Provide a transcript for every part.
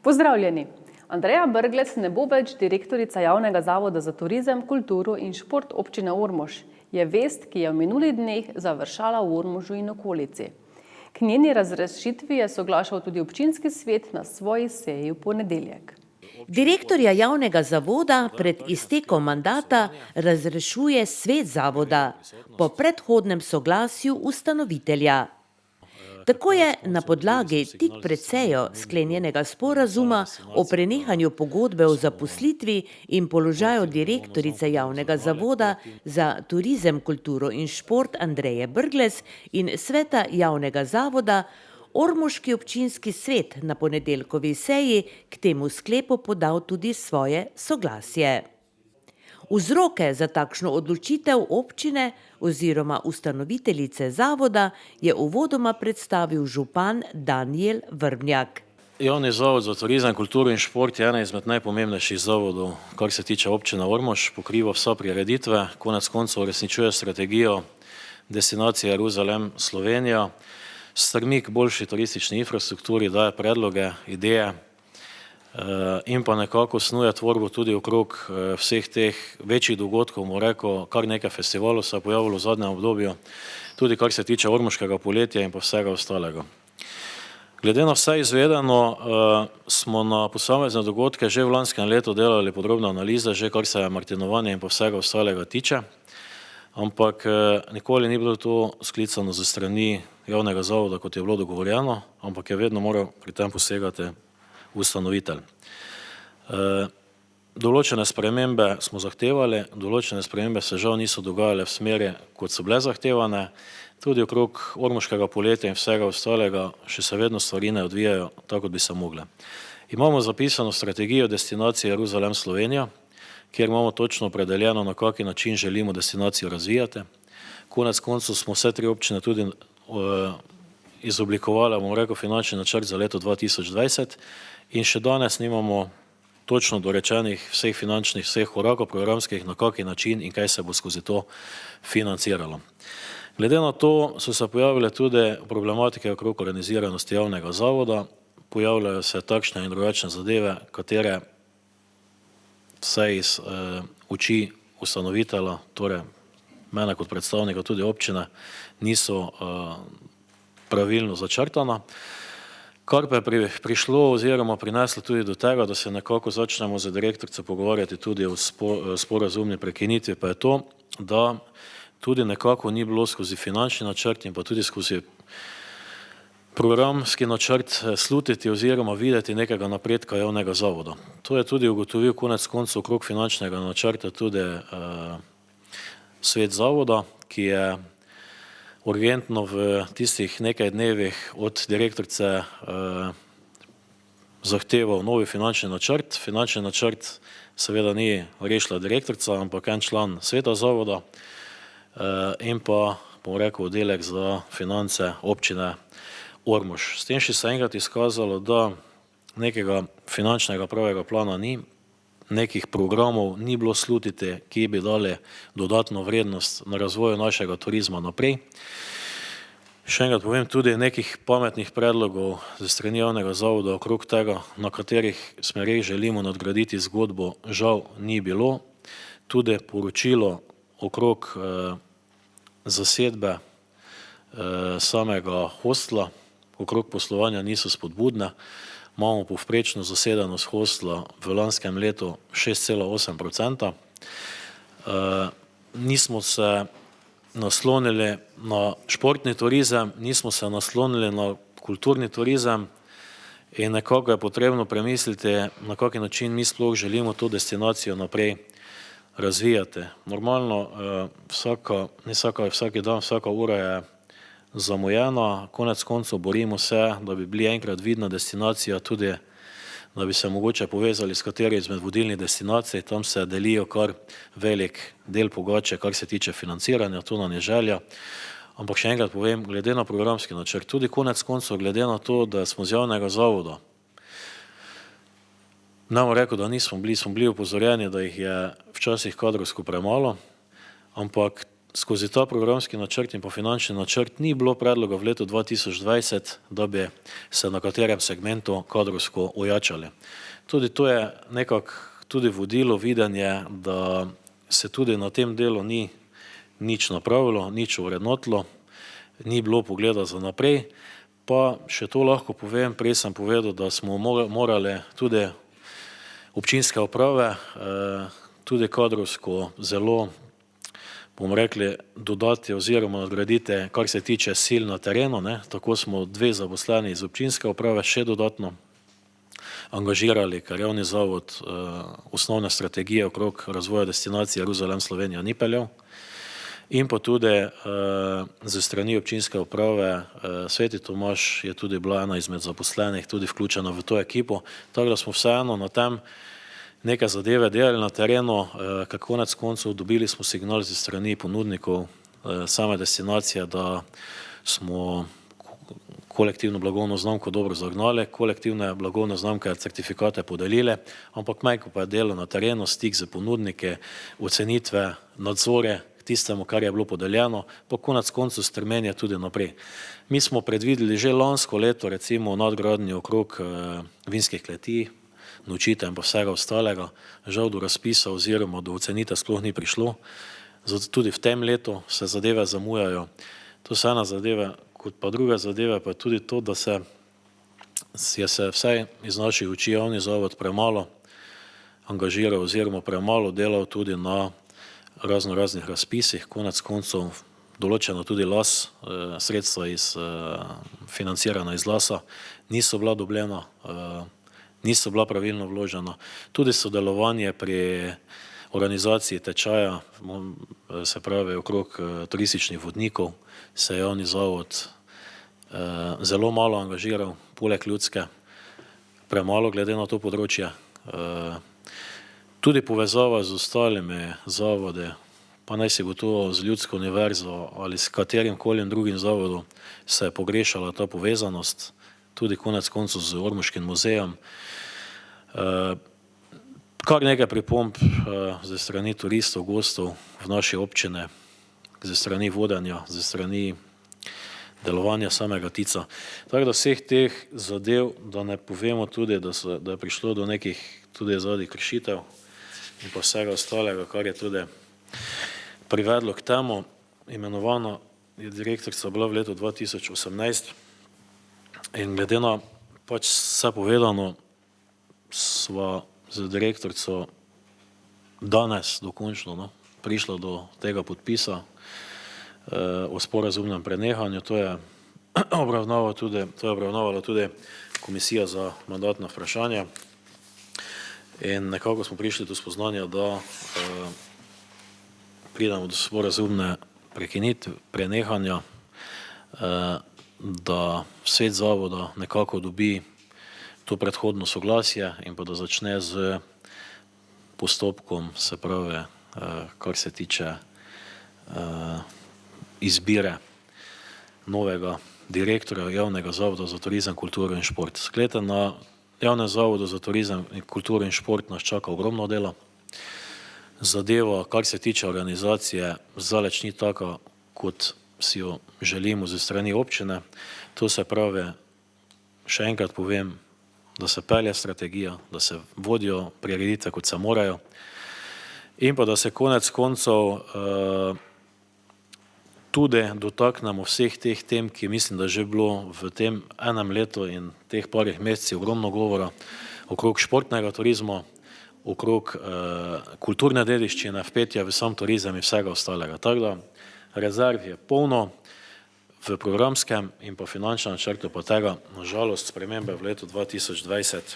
Pozdravljeni! Andreja Brglez ne bo več direktorica Javnega zavoda za turizem, kulturo in šport občine Ormož. Je vest, ki je v minulih dneh završala v Ormožu in okolici. K njeni razrešitvi je soglašal tudi občinski svet na svoji seji v ponedeljek. Direktorja javnega zavoda pred iztekom mandata razrešuje svet zavoda po predhodnem soglasju ustanovitelja. Tako je na podlagi tik pred sejo sklenjenega sporazuma o prenehanju pogodbe o zaposlitvi in položaju direktorice Javnega zavoda za turizem, kulturo in šport Andreje Brglez in sveta Javnega zavoda ormoški občinski svet na ponedeljkovi seji k temu sklepu podal tudi svoje soglasje. Vzroke za takšno odločitev občine oziroma ustanoviteljice zavoda je uvodoma predstavil župan Danijel Vrbnjak. Javni zavod za turizem, kulturo in šport je ena izmed najpomembnejših zavodov, kar se tiče občine Ormož, pokriva vsa prireditve, konec koncev uresničuje strategijo destinacije Jeruzalem Slovenija, stremi k boljši turistični infrastrukturi, daje predloge, ideje in pa nekako snuje tvorbo tudi okrog vseh teh večjih dogodkov, bomo rekel, kar nekaj festivalov se je pojavilo v zadnjem obdobju, tudi kar se tiče ormoškega poletja in pa vsega ostalega. Glede na vse izvedeno smo na posamezne dogodke že v lanskem letu delali podrobne analize, že kar se martinovanja in pa vsega ostalega tiče, ampak nikoli ni bilo to sklicano ze strani javnega zavoda, kot je bilo dogovorjeno, ampak je vedno moral pri tem posegati ustanovitelj. Določene spremembe smo zahtevali, določene spremembe se žal niso dogajale v smeri, kot so bile zahtevane, tudi okrog ormoškega poletja in vsega ostalega še se vedno stvari ne odvijajo tako, kot bi se mogle. Imamo zapisano strategijo destinacije Jeruzalem Slovenija, kjer imamo točno opredeljeno, na kaki način želimo destinacijo razvijati. Konec koncev smo vse tri občine tudi izoblikovali, bomo rekel, finančni načrt za leto 2020 in še danes nimamo točno dorečenih vseh finančnih, vseh korakov programskih, na kaki način in kaj se bo skozi to financiralo. Glede na to so se pojavile tudi problematike okrog organiziranosti javnega zavoda, pojavljajo se takšne in drugačne zadeve, katere vse iz oči ustanovitelja, torej mene kot predstavnika tudi občine, niso pravilno začrtana, kar pa je prišlo oziroma prineslo tudi do tega, da se nekako začnemo z direktorico pogovarjati tudi o sporazumni prekinitvi, pa je to, da tudi nekako ni bilo skozi finančni načrt in pa tudi skozi programski načrt slutiti oziroma videti nekega napredka javnega zavoda. To je tudi ugotovil konec koncev okrog finančnega načrta tudi svet zavoda, ki je urgentno v tistih nekaj dnevih od direktorice zahteval novi finančni načrt. Finančni načrt seveda ni rešila direktorica, ampak en član sveta zavoda in pa, bom rekel, oddelek za finance občine Ormož. S tem še se enkrat izkazalo, da nekega finančnega pravega plana ni, nekih programov ni bilo slutiti, ki bi dali dodatno vrednost na razvoju našega turizma naprej. Še enkrat povem, tudi nekih pametnih predlogov ze strani javnega zavoda okrog tega, na katerih smereh želimo nadgraditi zgodbo, žal ni bilo. Tudi poročilo okrog zasedbe samega hostla, okrog poslovanja niso spodbudne. Imamo povprečno zasedenost hostla v lanskem letu 6,8%. Nismo se naslonili na športni turizem, nismo se naslonili na kulturni turizem in nekako je potrebno premisliti, na kaki način mi sploh želimo to destinacijo naprej razvijati. Normalno, vsaki dan, vsaka ura je zamujena, konec koncev borimo se, da bi bili enkrat vidna destinacija tudi da bi se mogoče povezali s katero izmed vodilnih destinacij. Tam se delijo kar velik del pogače, kar se tiče financiranja, to nam je želja. Ampak še enkrat povem, glede na programski načrt, tudi konec koncev glede na to, da smo z javnega zavoda, ne bom rekel, da smo bili upozorjeni, da jih je včasih kadrovsko premalo, ampak skozi ta programski načrt in pa finančni načrt ni bilo predloga v letu 2020, da bi se na katerem segmentu kadrovsko ojačali. Tudi to je nekako tudi vodilo videnje, da se tudi na tem delu ni nič napravilo, nič urednotilo, ni bilo pogleda za naprej. Pa še to lahko povem, prej sem povedal, da smo morali tudi občinske uprave tudi kadrovsko zelo, bomo rekli, dodati oziroma nadgraditi, kar se tiče sil na terenu. Tako smo 2 zaposleni iz občinske uprave še dodatno angažirali, ker javni zavod osnovne strategije okrog razvoja destinacije Jeruzalem Slovenija ni peljal. In pa tudi ze strani občinske uprave Sveti Tomaž je tudi bila ena izmed zaposlenih tudi vključena v to ekipo, tako da smo vseeno na tem neke zadeve delali na terenu, ker konec koncev dobili smo signal ze strani ponudnikov same destinacije, da smo kolektivno blagovno znamko dobro zagnali, kolektivne blagovne znamke certifikate podelili, ampak majko pa je delo na terenu, stik z ponudniki, ocenitve, nadzore tistemu, kar je bilo podeljeno, pa konec koncev strmenje tudi naprej. Mi smo predvideli že lansko leto recimo nadgradnjo okrog vinskih kleti, nočitev in pa vsega ostalega, žal do razpisa oziroma do ocenitev sploh ni prišlo, zato tudi v tem letu se zadeve zamujajo. To so ena zadeva, kot pa druga zadeva pa je tudi to, da je se vsaj iz naših oči javni zavod premalo angažiral oziroma premalo delal tudi na raznih razpisih, konec koncev določeno tudi las, sredstva financirana iz lasa, niso bila dobljena, niso bila pravilno vložena. Tudi sodelovanje pri organizaciji tečaja, se pravi okrog turističnih vodnikov, se je javni zavod zelo malo angažiral, poleg ljudske, premalo glede na to področje. Tudi povezava z ostalimi zavodi, pa naj si bo to z Ljudsko univerzo ali s katerim koli drugim zavodom, se je pogrešala ta povezanost, tudi konec koncev z Ormoškim muzejem. Kar nekaj pripomb ze strani turistov, gostov v naši občine, ze strani vodenja, ze strani delovanja samega TIC-a. Tako da vseh teh zadev, da ne povemo tudi, da je prišlo do nekih tudi zadnjih kršitev in pa vsega ostalega, kar je tudi privedlo k temu. Imenovana je direktorica bila v letu 2018 in glede na pač vse povedano, sva z direktorico danes dokončno prišla do tega podpisa o sporazumnem prenehanju. To je obravnavala tudi Komisija za mandatna vprašanja in nekako smo prišli do spoznanja, da pridemo do sporazumne prenehanja, da svet zavoda nekako dobi to predhodno soglasje in pa da začne z postopkom, se pravi, kar se tiče izbire novega direktorja javnega zavoda za turizem, kulturo in šport. Glejte, na javnem zavodu za turizem, kulturo in šport nas čaka ogromno dela. Zadeva, kar se tiče organizacije, zdaleč ni taka, kot si jo želimo ze strani občine. To se pravi, še enkrat povem, da se pelje strategija, da se vodijo prireditve, kot se morajo, in pa da se konec koncev tudi dotaknemo vseh teh tem, ki mislim, da že bilo v tem enem letu in teh parih mesecih ogromno govora okrog športnega turizma, okrog kulturne dediščine, vpetja v sam turizem in vsega ostalega. Tako da rezerv je polno v programskem in pa finančnem načrtu, pa tega nažalost spremembe v letu 2020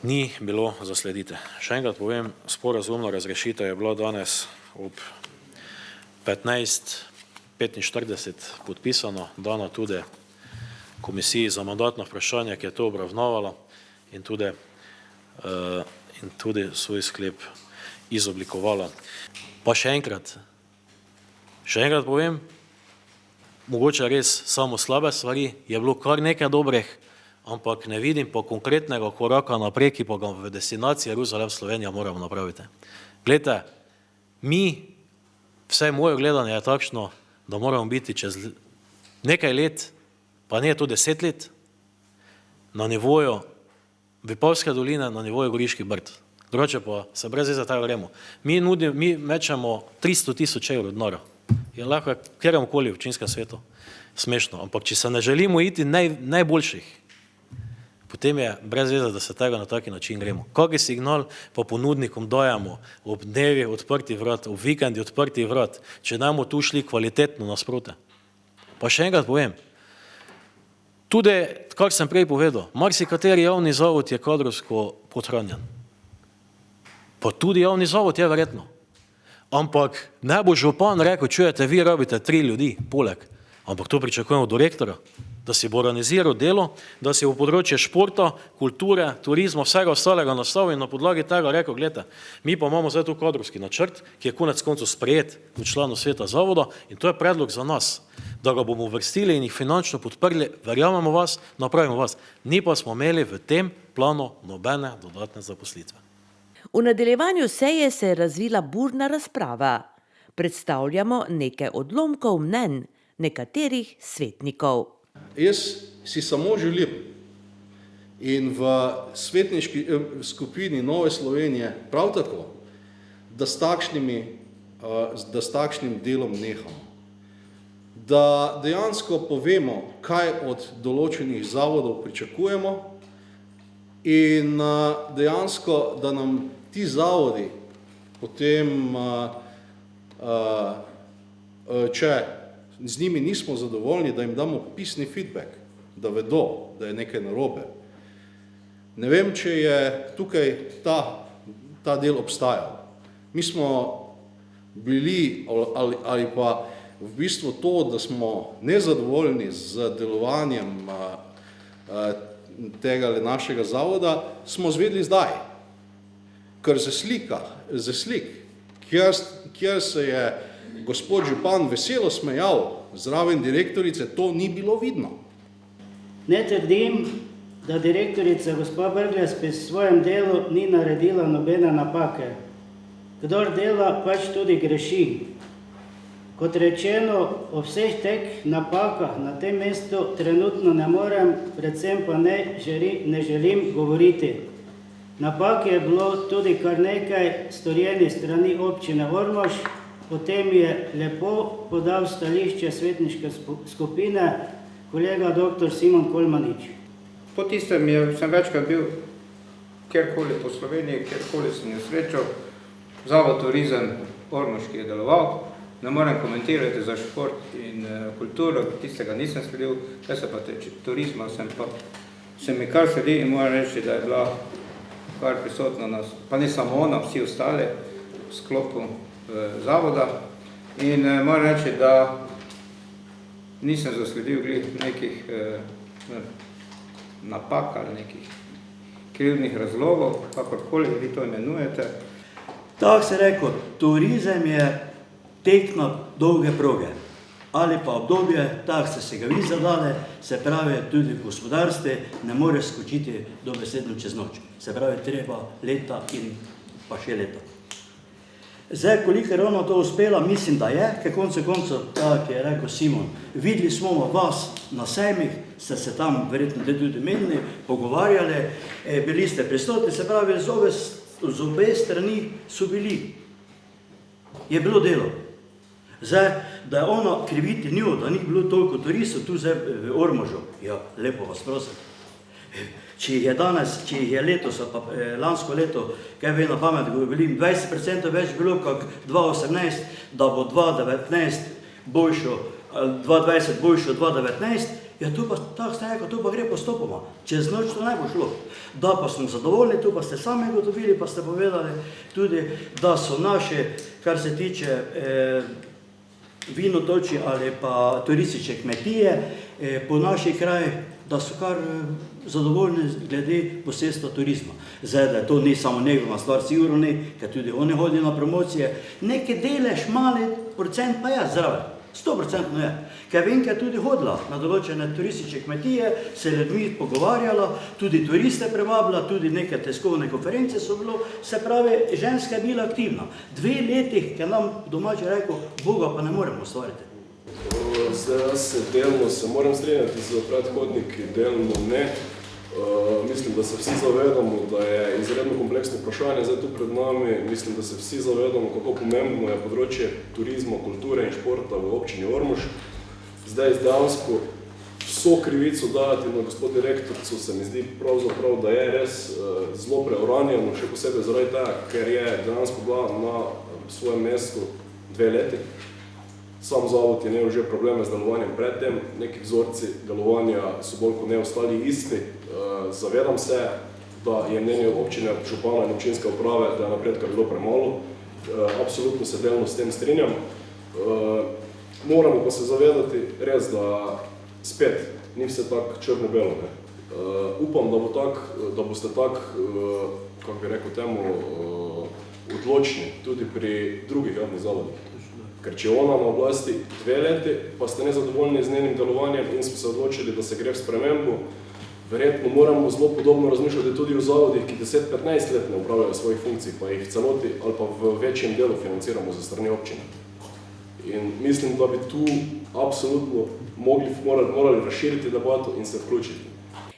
ni bilo zaslediti. Še enkrat povem, sporazumna razrešitev je bila danes ob 15:45 podpisano, dana tudi Komisiji za mandatna vprašanja, ki je to obravnavala in tudi svoj sklep izoblikovala. Pa še enkrat povem, mogoče res samo slabe stvari, je bilo kar nekaj dobrih, ampak ne vidim pa konkretnega koraka naprej, ki pa ga v destinaciji Jeruzalem Slovenija moramo napraviti. Glejte, vse moje gledanje je takšno, da moramo biti čez nekaj let, pa ne to 10 let, na nivoju Vipavske doline, na nivoju Goriških Brd. Drugače pa se brez veze tega gremo. Mi mečemo 300 000 evrov denarja. Je lahko kjeremkoli v občinskem svetu smešno, ampak če se ne želimo iti najboljših, potem je brez veze, da se tega na taki način gremo. Kakšen signal pa ponudnikom dajemo ob dnevi odprtih vrat, ob vikendi odprtih vrat, če namo tu šli kvalitetno nasproti. Pa še enkrat povem, tudi, kar sem prej povedal, marsikateri javni zavod je kadrovsko podhranjen. Pa tudi javni zavod je verjetno. Ampak ne bo župan rekel, čujete, vi rabite 3 ljudi, poleg. Ampak to pričakujemo od direktora, da si bo organiziral delo, da si bo področje športa, kulture, turizma, vsega ostalega nastavil in na podlagi tega rekel, gledajte, mi pa imamo zdaj tu kadrovski načrt, ki je konec koncev sprejet v članu sveta zavoda in to je predlog za nas, da ga bomo uvrstili in jih finančno podprli, verjamemo vas, napravimo vas. Ni pa smo imeli v tem planu nobene dodatne zaposlitve. V nadaljevanju seje se je razvila burna razprava. Predstavljamo nekaj odlomkov mnenj nekaterih svetnikov. Jaz si samo želim in v svetniški skupini Nove Slovenije prav tako, da s takšnim delom nehamo. Da dejansko povemo, kaj od določenih zavodov pričakujemo in dejansko, da nam ti zavodi potem, če z njimi nismo zadovoljni, da jim damo pisni feedback, da vedo, da je nekaj narobe. Ne vem, če je tukaj ta del obstajal. Mi smo bili ali pa v bistvu to, da smo nezadovoljni z delovanjem tega našega zavoda, smo zvedeli zdaj. Ker za slik, kjer se je gospod župan veselo smejal zraven direktorice, to ni bilo vidno. Ne trdim, da direktorica gospa Brglez pri svojem delu ni naredila nobene napake. Kdor dela, pač tudi greši. Kot rečeno, o vseh teh napakah na tem mestu trenutno ne morem, predvsem pa ne želim govoriti. Napak je bilo tudi kar nekaj storjenih strani občine Ormož, potem je lepo podal stališče svetniške skupine kolega dr. Simon Kolmanič. Po tistem sem večkrat bil kjerkoli po Sloveniji, kjerkoli sem jo srečal, Zavod Turizem Ormož, ki je deloval. Ne morem komentirati za šport in kulturo, tistega nisem sledil, kaj se pa tiče turizma, se mi kar sledi in moram reči, da je bila kar prisotna nas, pa ne samo ona, vsi ostali v sklopu zavoda. In moram reči, da nisem zasledil nekih napak ali nekih krivdnih razlogov, kakorkoli vi to imenujete. Tako se rekel, turizem je tek na dolge proge ali pa obdobje, tako ste se ga vi zadali, se pravi tudi v gospodarstvu ne more skočiti dobesedno čez noč. Se pravi, treba leta in pa še leta. Zdaj, koliko je ravno to uspela, mislim, da je, ker koncev, tako je rekel Simon, videli smo vas na sejmih, ste se tam verjetno tudi menili, pogovarjali, bili ste prisotni, se pravi, z obe strani so bili. Je bilo delo. Zdaj, da je ona kriviti njo, da ni bilo toliko turistov tu zdaj v Ormožu, ja, lepo vas prosim. Če jih je letos, pa lansko leto, kaj ve na pamet, govorim, 20% več bilo, kot 2018, da bo 2019 boljšo, 2020 boljšo 2019, ja, tu pa, tako ste rekel, tu pa gre postopoma. Čez noč to ne bo šlo. Da pa smo zadovoljni, tu pa ste sami gotovili, pa ste povedali tudi, da so naše, kar se tiče vinotoči ali pa turistične kmetije po naših krajih da so kar zadovoljni glede posestva turizma. Zdaj, da to ni samo njegova stvar, sigurno ni, ker tudi oni hodijo na promocije. Neki delež, mali procent pa je zraven. 100% je. Ker vem, ker tudi hodila na določene turistične kmetije, se ljudmi pogovarjala, tudi turiste privabila, tudi neke tiskovne konference so bilo, se pravi, ženska je bila aktivna. 2 leti, ker nam domači rekel, Boga pa ne moremo ustvariti. Zdaj, jaz se moram strinjati z predhodniki, delno ne. Mislim, da se vsi zavedamo, da je izredno kompleksno vprašanje zdaj tu pred nami. Mislim, da se vsi zavedamo, kako pomembno je področje turizma, kulture in športa v občini Ormož. Zdaj, dejansko vso krivico dajati na gospod direktorico se mi zdi pravzaprav, da je res zelo preuranjeno, še posebej zaradi tega, ker je dejansko bila na svojem mestu 2 leti. Sam zavod je imel že probleme z delovanjem predtem, neki vzorci delovanja so bolj kot ne ostali isti. Zavedam se, da je mnenje občine, župana in občinske uprave, da je napredka bilo premalo. Absolutno se delno s tem strinjam. Moramo pa se zavedati res, da spet ni vse tako črno-belo. Upam, da boste tako, kako bi rekel temu, odločni tudi pri drugih javnih zavodih. Ker če je ona na oblasti 2 leti, pa ste nezadovoljni z njenim delovanjem in smo se odločili, da se gre v spremembo, verjetno moramo zelo podobno razmišljati tudi o zavodih, ki 10-15 let ne upravljajo svojih funkcij, pa jih v celoti ali pa v večjem delu financiramo za strani občine. In mislim, da bi tu absolutno morali razširiti debato in se vključiti.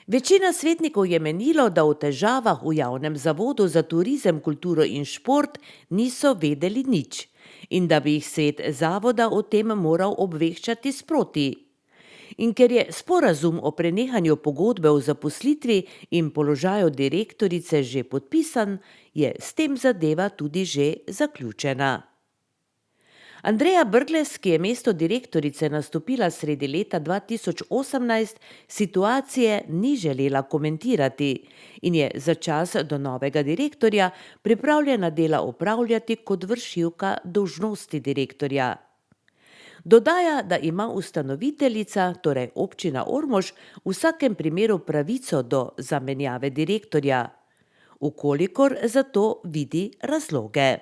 Večina svetnikov je menilo, da o težavah v javnem zavodu za turizem, kulturo in šport niso vedeli nič in da bi jih svet zavoda o tem moral obveščati sproti. In ker je sporazum o prenehanju pogodbe o zaposlitvi in položaju direktorice že podpisan, je s tem zadeva tudi že zaključena. Andreja Brglez, ki je mesto direktorice nastopila sredi leta 2018, situacije ni želela komentirati in je za čas do novega direktorja pripravljena dela opravljati kot vršilka dolžnosti direktorja. Dodaja, da ima ustanoviteljica, torej občina Ormož, v vsakem primeru pravico do zamenjave direktorja, ukolikor za to vidi razloge.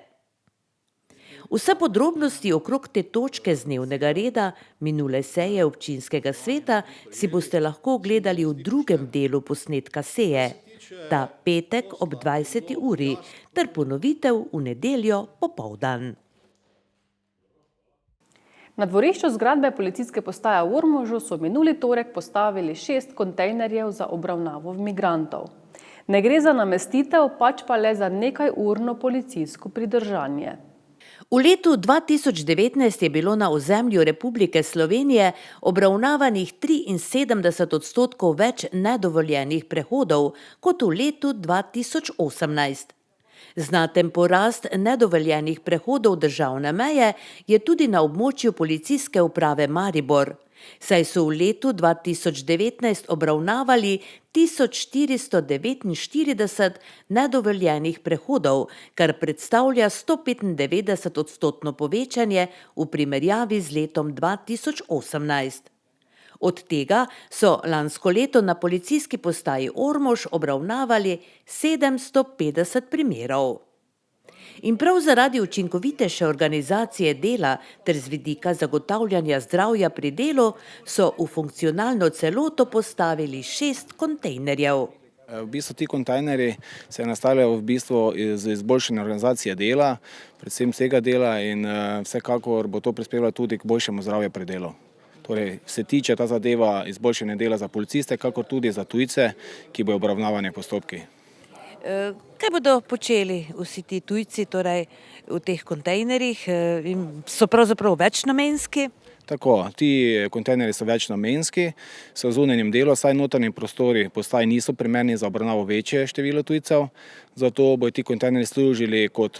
Vse podrobnosti okrog te točke z dnevnega reda minule seje občinskega sveta si boste lahko ogledali v drugem delu posnetka seje, ta petek ob 20. uri, ter ponovitev v nedeljo popoldan. Na dvorišču zgradbe policijske postaje v Ormožu so minuli torek postavili 6 kontejnerjev za obravnavo migrantov. Ne gre za namestitev, pač pa le za nekajurno policijsko pridržanje. V letu 2019 je bilo na ozemlju Republike Slovenije obravnavanih 73% več nedovoljenih prehodov kot v letu 2018. Znaten porast nedovoljenih prehodov državne meje je tudi na območju policijske uprave Maribor, saj so v letu 2019 obravnavali 1449 nedovoljenih prehodov, kar predstavlja 195% povečanje v primerjavi z letom 2018. Od tega so lansko leto na policijski postaji Ormož obravnavali 750 primerov. In prav zaradi učinkovitejše organizacije dela ter z vidika zagotavljanja zdravja pri delu so v funkcionalno celoto postavili 6 kontejnerjev. V bistvu ti kontejnerji se nastavljajo v bistvu z izboljšanjem organizacije dela, predvsem vsega dela in vsekakor bo to prispevalo tudi k boljšemu zdravju pri delu. Torej, se tiče ta zadeva izboljšanja dela za policiste, kakor tudi za tujce, ki bodo obravnavani postopki. Kaj bodo počeli vsi ti tujci torej, v teh kontejnerjih? So pravzaprav večnamenski? Tako, ti kontejnerji so večnamenski, so v zunanjem delu, saj notranji prostori postaj niso primerni za obravnavo večje število tujcev, zato bodo ti kontejnerji služili kot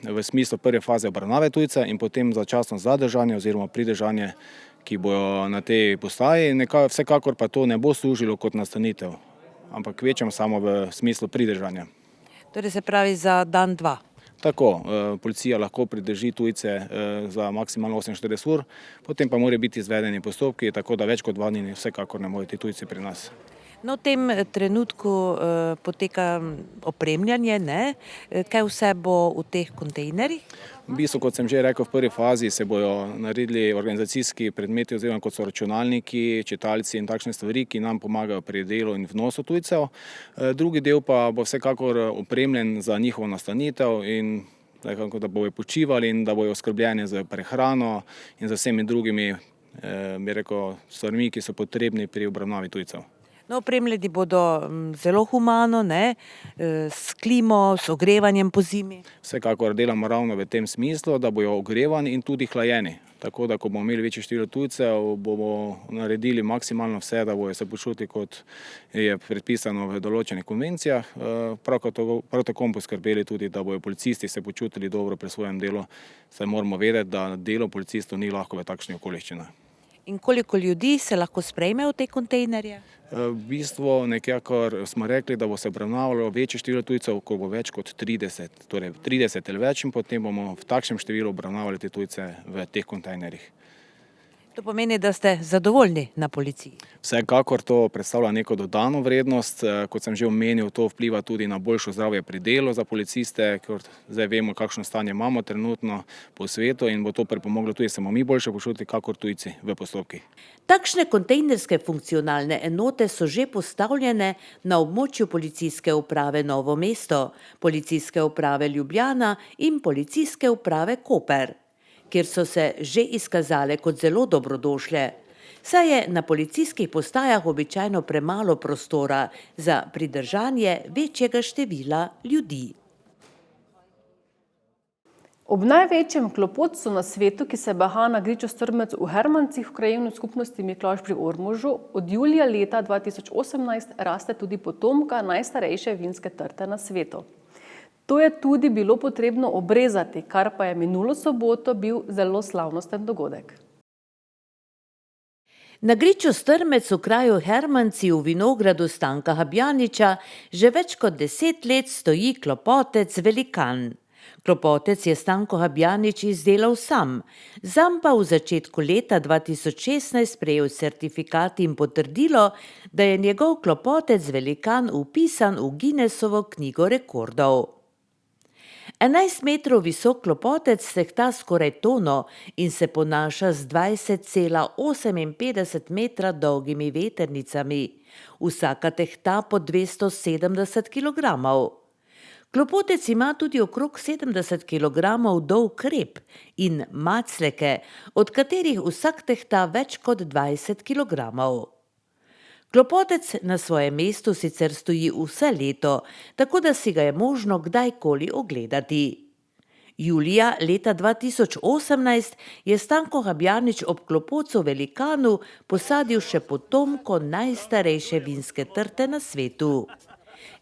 v smislu prve faze obravnave tujca in potem začasno zadržanje oziroma pridržanje, ki bojo na tej postaji. Vsekakor pa to ne bo služilo kot nastanitev, ampak večjem samo v smislu pridržanja. Torej se pravi za dan, dva? Tako, policija lahko pridrži tujce za maksimalno 48 ur, potem pa morajo biti izvedeni postopki, tako da več kot 2 dni vsekakor ne morejo ti tujci pri nas. No, v tem trenutku poteka opremljanje, ne? Kaj vse bo v teh kontejnerjih? V bistvu, kot sem že rekel, v prvi fazi se bojo naredili organizacijski predmeti oziroma kot so računalniki, čitalci in takšne stvari, ki nam pomagajo pri delu in vnosu tujcev. Drugi del pa bo vsekakor opremljen za njihovo nastanitev in da bojo počivali in da bojo oskrbljeni z prehrano in z vsemi drugimi, bi rekel, stvarmi, ki so potrebni pri obravnavi tujcev. No, opremljeni bodo zelo humano, ne? S klimo, s ogrevanjem po zimi. Vsekakor delamo ravno v tem smislu, da bojo ogrevani in tudi hlajeni. Tako da, ko bomo imeli večje število tujcev, bomo naredili maksimalno vse, da bojo se počutili, kot je predpisano v določenih konvencijah. Prav tako bomo poskrbeli tudi, da bojo policisti se počutili dobro pri svojem delu, saj moramo vedeti, da delo policistov ni lahko v takšnih okoliščinah. In koliko ljudi se lahko sprejme v te kontejnerje? V bistvu nekako smo rekli, da bo se obravnavalo večje število tujcev, ko bo več kot 30, torej 30 ali več in potem bomo v takšnem številu obravnavali te tujce v teh kontejnerjih. To pomeni, da ste zadovoljni na policiji? Vsekakor to predstavlja neko dodano vrednost, kot sem že omenil, to vpliva tudi na boljšo zdravje pri delu za policiste, ker zdaj vemo, kakšno stanje imamo trenutno po svetu in bo to pripomoglo tudi, da se bomo mi boljše počutili, kakor tujci v postopkih. Takšne kontejnerske funkcionalne enote so že postavljene na območju policijske uprave Novo mesto, policijske uprave Ljubljana in policijske uprave Koper, kjer so se že izkazale kot zelo dobrodošle. Saj je na policijskih postajah običajno premalo prostora za pridržanje večjega števila ljudi. Ob največjem klopotcu na svetu, ki se baha na griču Strmec v Hermancih v krajevni skupnosti Miklavž pri Ormožu, od julija leta 2018 raste tudi potomka najstarejše vinske trte na svetu. To je tudi bilo potrebno obrezati, kar pa je minulo soboto bil zelo slavnosten dogodek. Na griču Strmec v kraju Hermanci v vinogradu Stanka Habjaniča že več kot 10 let stoji klopotec Velikan. Klopotec je Stanko Habjanič izdelal sam, zanj pa v začetku leta 2016 prejel certifikat in potrdilo, da je njegov klopotec Velikan vpisan v Guinnessovo knjigo rekordov. 11 metrov visok klopotec tehta skoraj tono in se ponaša z 20,58 metra dolgimi vetrnicami. Vsaka tehta po 270 kilogramov. Klopotec ima tudi okrog 70 kilogramov dolg krep in macleke, od katerih vsak tehta več kot 20 kilogramov. Klopotec na svojem mestu sicer stoji vse leto, tako da si ga je možno kdajkoli ogledati. Julija leta 2018 je Stanko Habjanič ob klopocu Velikanu posadil še potomko najstarejše vinske trte na svetu.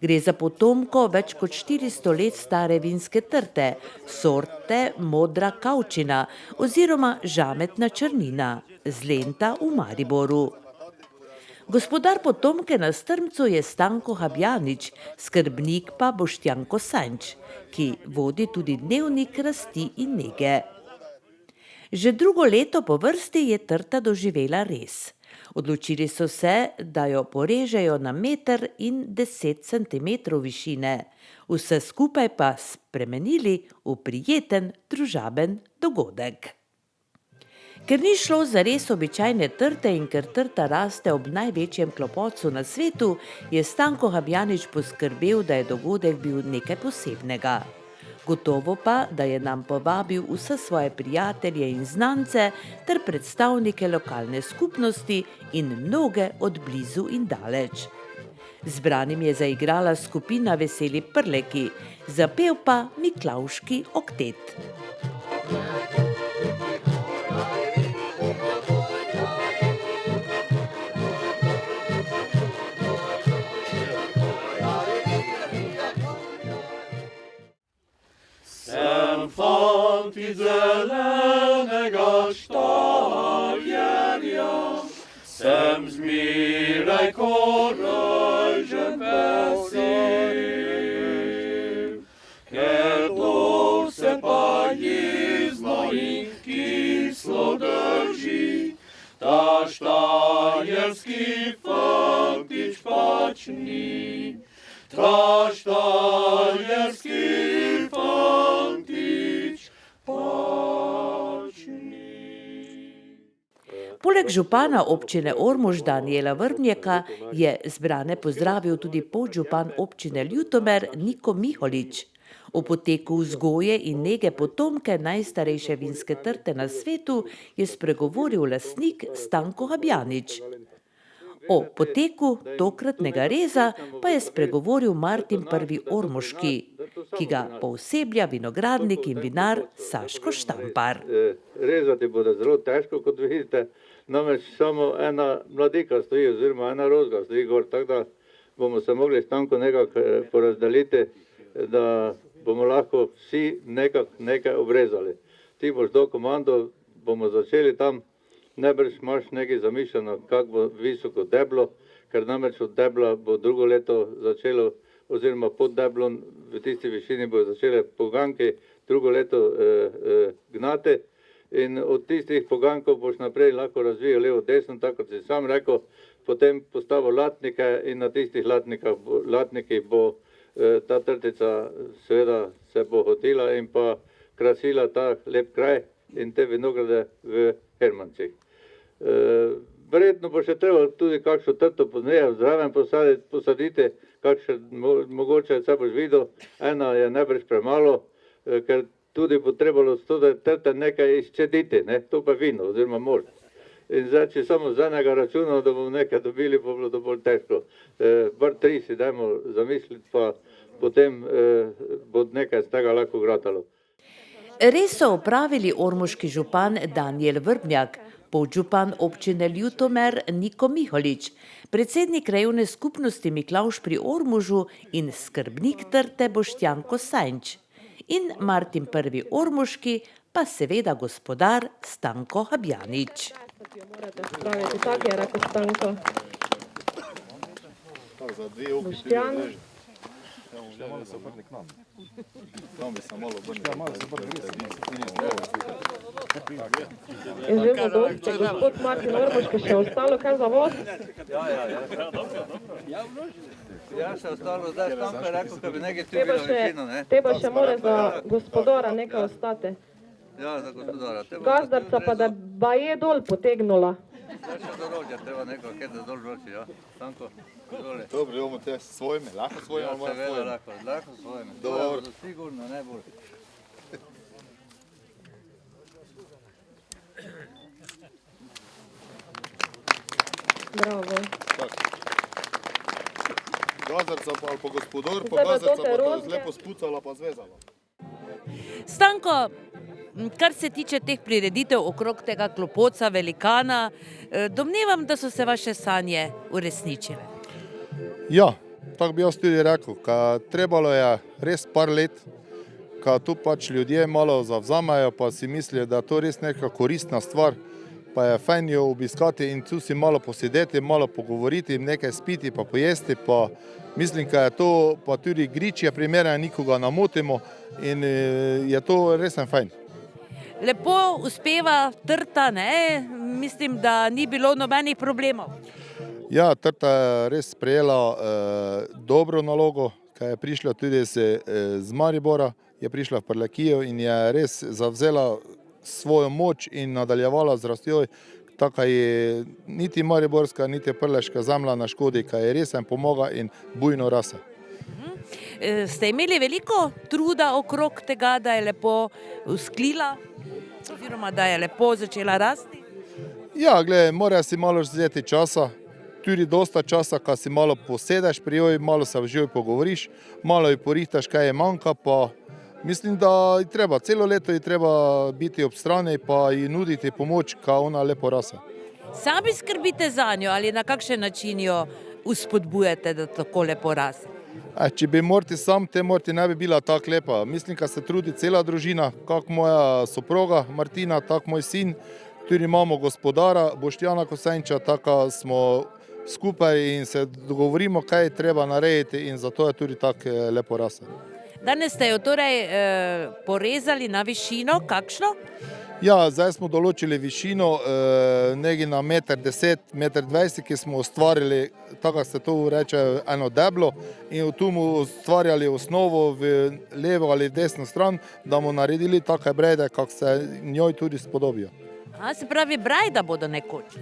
Gre za potomko več kot 400 let stare vinske trte, sorte modra kavčina oziroma žametna črnina, z Lenta v Mariboru. Gospodar potomke na Strmcu je Stanko Habjanič, skrbnik pa Boštjan Kosanč, ki vodi tudi dnevnik rasti in nege. Že drugo leto po vrsti je trta doživela rez. Odločili so se, da jo porežejo na 1,10 centimetrov višine, vse skupaj pa spremenili v prijeten družaben dogodek. Ker ni šlo za res običajne trte in ker trta raste ob največjem klopotcu na svetu, je Stanko Habjanič poskrbel, da je dogodek bil nekaj posebnega. Gotovo pa, da je nam povabil vse svoje prijatelje in znance ter predstavnike lokalne skupnosti in mnoge od blizu in daleč. Zbranim je zaigrala skupina Veseli prleki, zapel pa Miklavški oktet. Fant iz zelenega štaljerja, sem zmeraj korajžen vesel, ker to in kislo drži, ta štajerski fantič pač ni. Ta štajerski fantič pač ni. Poleg župana občine Ormož Danijela Vrbnjaka je zbrane pozdravil tudi podžupan občine Ljutomer Niko Miholič. O poteku vzgoje in nege potomke najstarejše vinske trte na svetu je spregovoril lastnik Stanko Habjanič. O poteku tokratnega reza pa je spregovoril Martin I. Ormoški, ki ga pooseblja vinogradnik in vinar Saško Štampar. Rezati bude zelo težko, kot vidite, namreč samo ena mladika stoji, oziroma ena rozga stoji gor, tako da bomo se mogli Stanko nekako porazdeliti, da bomo lahko vsi nekaj obrezali. Ti boš do komando, bomo začeli tam, najbrž imaš nekaj zamišljeno, kako bo visoko deblo, ker namreč od debla bo drugo leto začelo, oziroma pod deblom v tisti višini bo začele poganke drugo leto gnati in od tistih pogankov boš naprej lahko razvijal levo desno, tako kot si sam rekel, potem postavil latnike in na tistih latnikih bo ta trtica seveda se bo hotila in pa krasila ta lep kraj in te vinograde v Hermancih. Verjetno bo še treba tudi kakšno trto pozneje zraven posaditi, mogoče se boš videl, ena je najbrž premalo, ker tudi bo trebalo s to trte nekaj izčediti, ne? To pa vino oziroma mošt. In zdaj, če samo z enega računa, da bomo nekaj dobili, bo bilo dovolj težko. Bar 3 si dajmo zamisliti, pa potem bo nekaj z tega lahko gratalo. Res so opravili ormoški župan Danijel Vrbnjak, podžupan občine Ljutomer Niko Miholič, predsednik krajevne skupnosti Miklavž pri Ormožu in skrbnik trte Boštjan Kosanč. In Martin I. Ormoški, pa seveda gospodar Stanko Habjanič. Morate spraviti, tako je rekel Stanko. Boštjan. In že bo dosti, gospod Martin Ormoški, še ostalo kaj za voz? Ja, še ostalo, zdaj Stanko je rekel, da bi nekaj tu bilo večino, ne? Teba še more za gospodora nekaj ostati. Ja, za gospodara. Gazdarca pa da baje dol potegnula. Zdaj še do rođa treba neko, kaj da dol vroči, ja? Stanko, dole. Dobro, imamo te svojime, lahko svojime, ali moram svojime? Ja, seveda lahko svojime. Dobro. Sigurno, najbolj. Bravo. Gazdarca pa ali pa gospodar, pa gazdarca pa to lepo spucala pa zvezala. Stanko, kar se tiče teh prireditev okrog tega klopoca, velikana, domnevam, da so se vaše sanje uresničile. Ja, tako bi jaz tudi rekel, ka trebalo je res par let, ka tu pač ljudje malo zavzamejo, pa si mislijo, da je to res neka koristna stvar, pa je fajn jo obiskati in tu si malo posedeti, malo pogovoriti, nekaj spiti, pa pojesti, pa mislim, da je to pa tudi gričje primere, nikoga namotimo in je to resen fajn. Lepo uspeva trta, ne? Mislim, da ni bilo nobenih problemov. Ja, trta je res sprejela dobro nalogo, kaj je prišla tudi z Maribora, je prišla v Prlekijo in je res zavzela svojo moč in nadaljevala z rastjo, tako je niti mariborska, niti prleška zemlja na škodi, kaj je resen pomoga in bujno rase. Ste imeli veliko truda okrog tega, da je lepo usklila, oziroma da je lepo začela rasti? Ja, gledaj, mora si malo vzeti časa, tudi dosta časa, ko si malo posedeš pri joj, malo se v živi pogovoriš, malo ji porihtaš, kaj je manjka, pa mislim, da je treba, celo leto je treba biti ob strani pa ji nuditi pomoč, ka ona lepo rase. Sami skrbite za njo ali na kakšen način jo uspodbujate, da tako lepo rase? Če bi morti sam, te morti ne bi bila tako lepa. Mislim, da se trudi cela družina, kak moja soproga Martina, tak moj sin, tudi imamo gospodara Boštjana Kosenča, tako smo skupaj in se dogovorimo, kaj treba narediti in zato je tudi tako lepo rase. Danes ste jo torej porezali na višino, kakšno? Ja, zdaj smo določili višino nekaj na 1,10 m, 1,20 m, ki smo ustvarili, tako se to reče, eno deblo in tu mu ustvarjali osnovo v levo ali v desno stran, da mu naredili take brejde, kak se njoj tudi spodobijo. Se pravi, brajda bodo nekoč.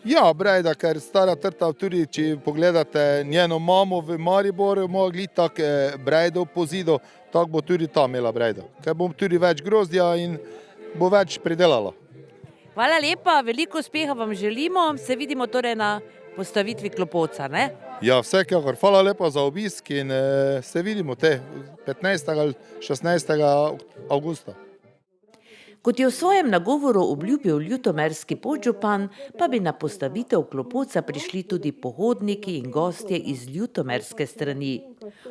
Ja, brejda, ker stara trta, tudi če pogledate njeno mamo v Mariboru, mogli tako brejdo po zidu, tako bo tudi ta imela brejdo. Ker bom tudi več grozdja in bo več pridelala. Hvala lepa, veliko uspeha vam želimo, se vidimo torej na postavitvi klopoca, ne? Ja, vsekakor, hvala lepa za obisk in se vidimo 15. ali 16. avgusta. Kot je v svojem nagovoru obljubil ljutomerski podžupan, pa bi na postavitev klopoca prišli tudi pohodniki in gostje iz ljutomerske strani.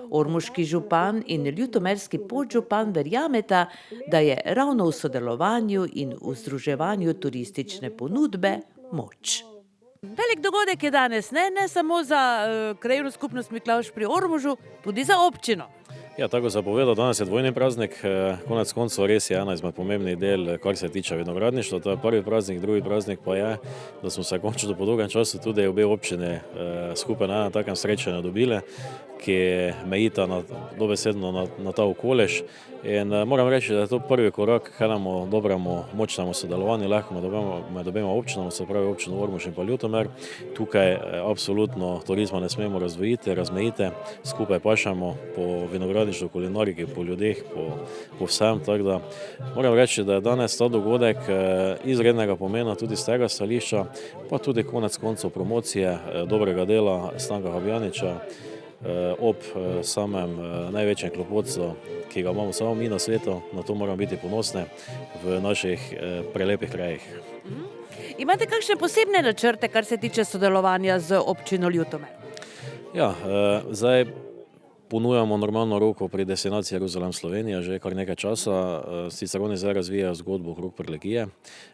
Ormoški župan in ljutomerski podžupan verjameta, da je ravno v sodelovanju in v združevanju turistične ponudbe moč. Velik dogodek je danes, ne samo za krajevno skupnost Miklavž pri Ormožu, tudi za občino. Ja, tako se povedal, danes je dvojni praznik, konec koncev res je ena izmed pomembnih del, kar se tiče vinogradništva. To je prvi praznik, drugi praznik pa je, da smo se končno po dolgem času tudi obe občine skupaj na takem srečanju dobile, ki mejita dobesedno na ta okoliš. In moram reči, da je to prvi korak k enemu dobremu, močnemu sodelovanju lahko med obema občinama, se pravi občino Ormož in pa Ljutomer. Tukaj absolutno turizma ne smemo razvojiti, razmejiti, skupaj pašamo po vinogradništvu, kulinariki, po ljudeh, po vsem. Tako da moram reči, da je danes ta dogodek izrednega pomena tudi z tega stališča, pa tudi konec koncev promocije dobrega dela Stanka Habjaniča ob samem največjem klopotcu, ki ga imamo samo mi na svetu, na to moramo biti ponosni v naših prelepih krajih. Imate kakšne posebne načrte, kar se tiče sodelovanja z občino Ljutomer? Ja, zdaj ponujamo normalno roko pri destinaciji Jeruzalem Slovenija že kar nekaj časa. Sicer oni zdaj razvijajo zgodbo okrog Prlekije,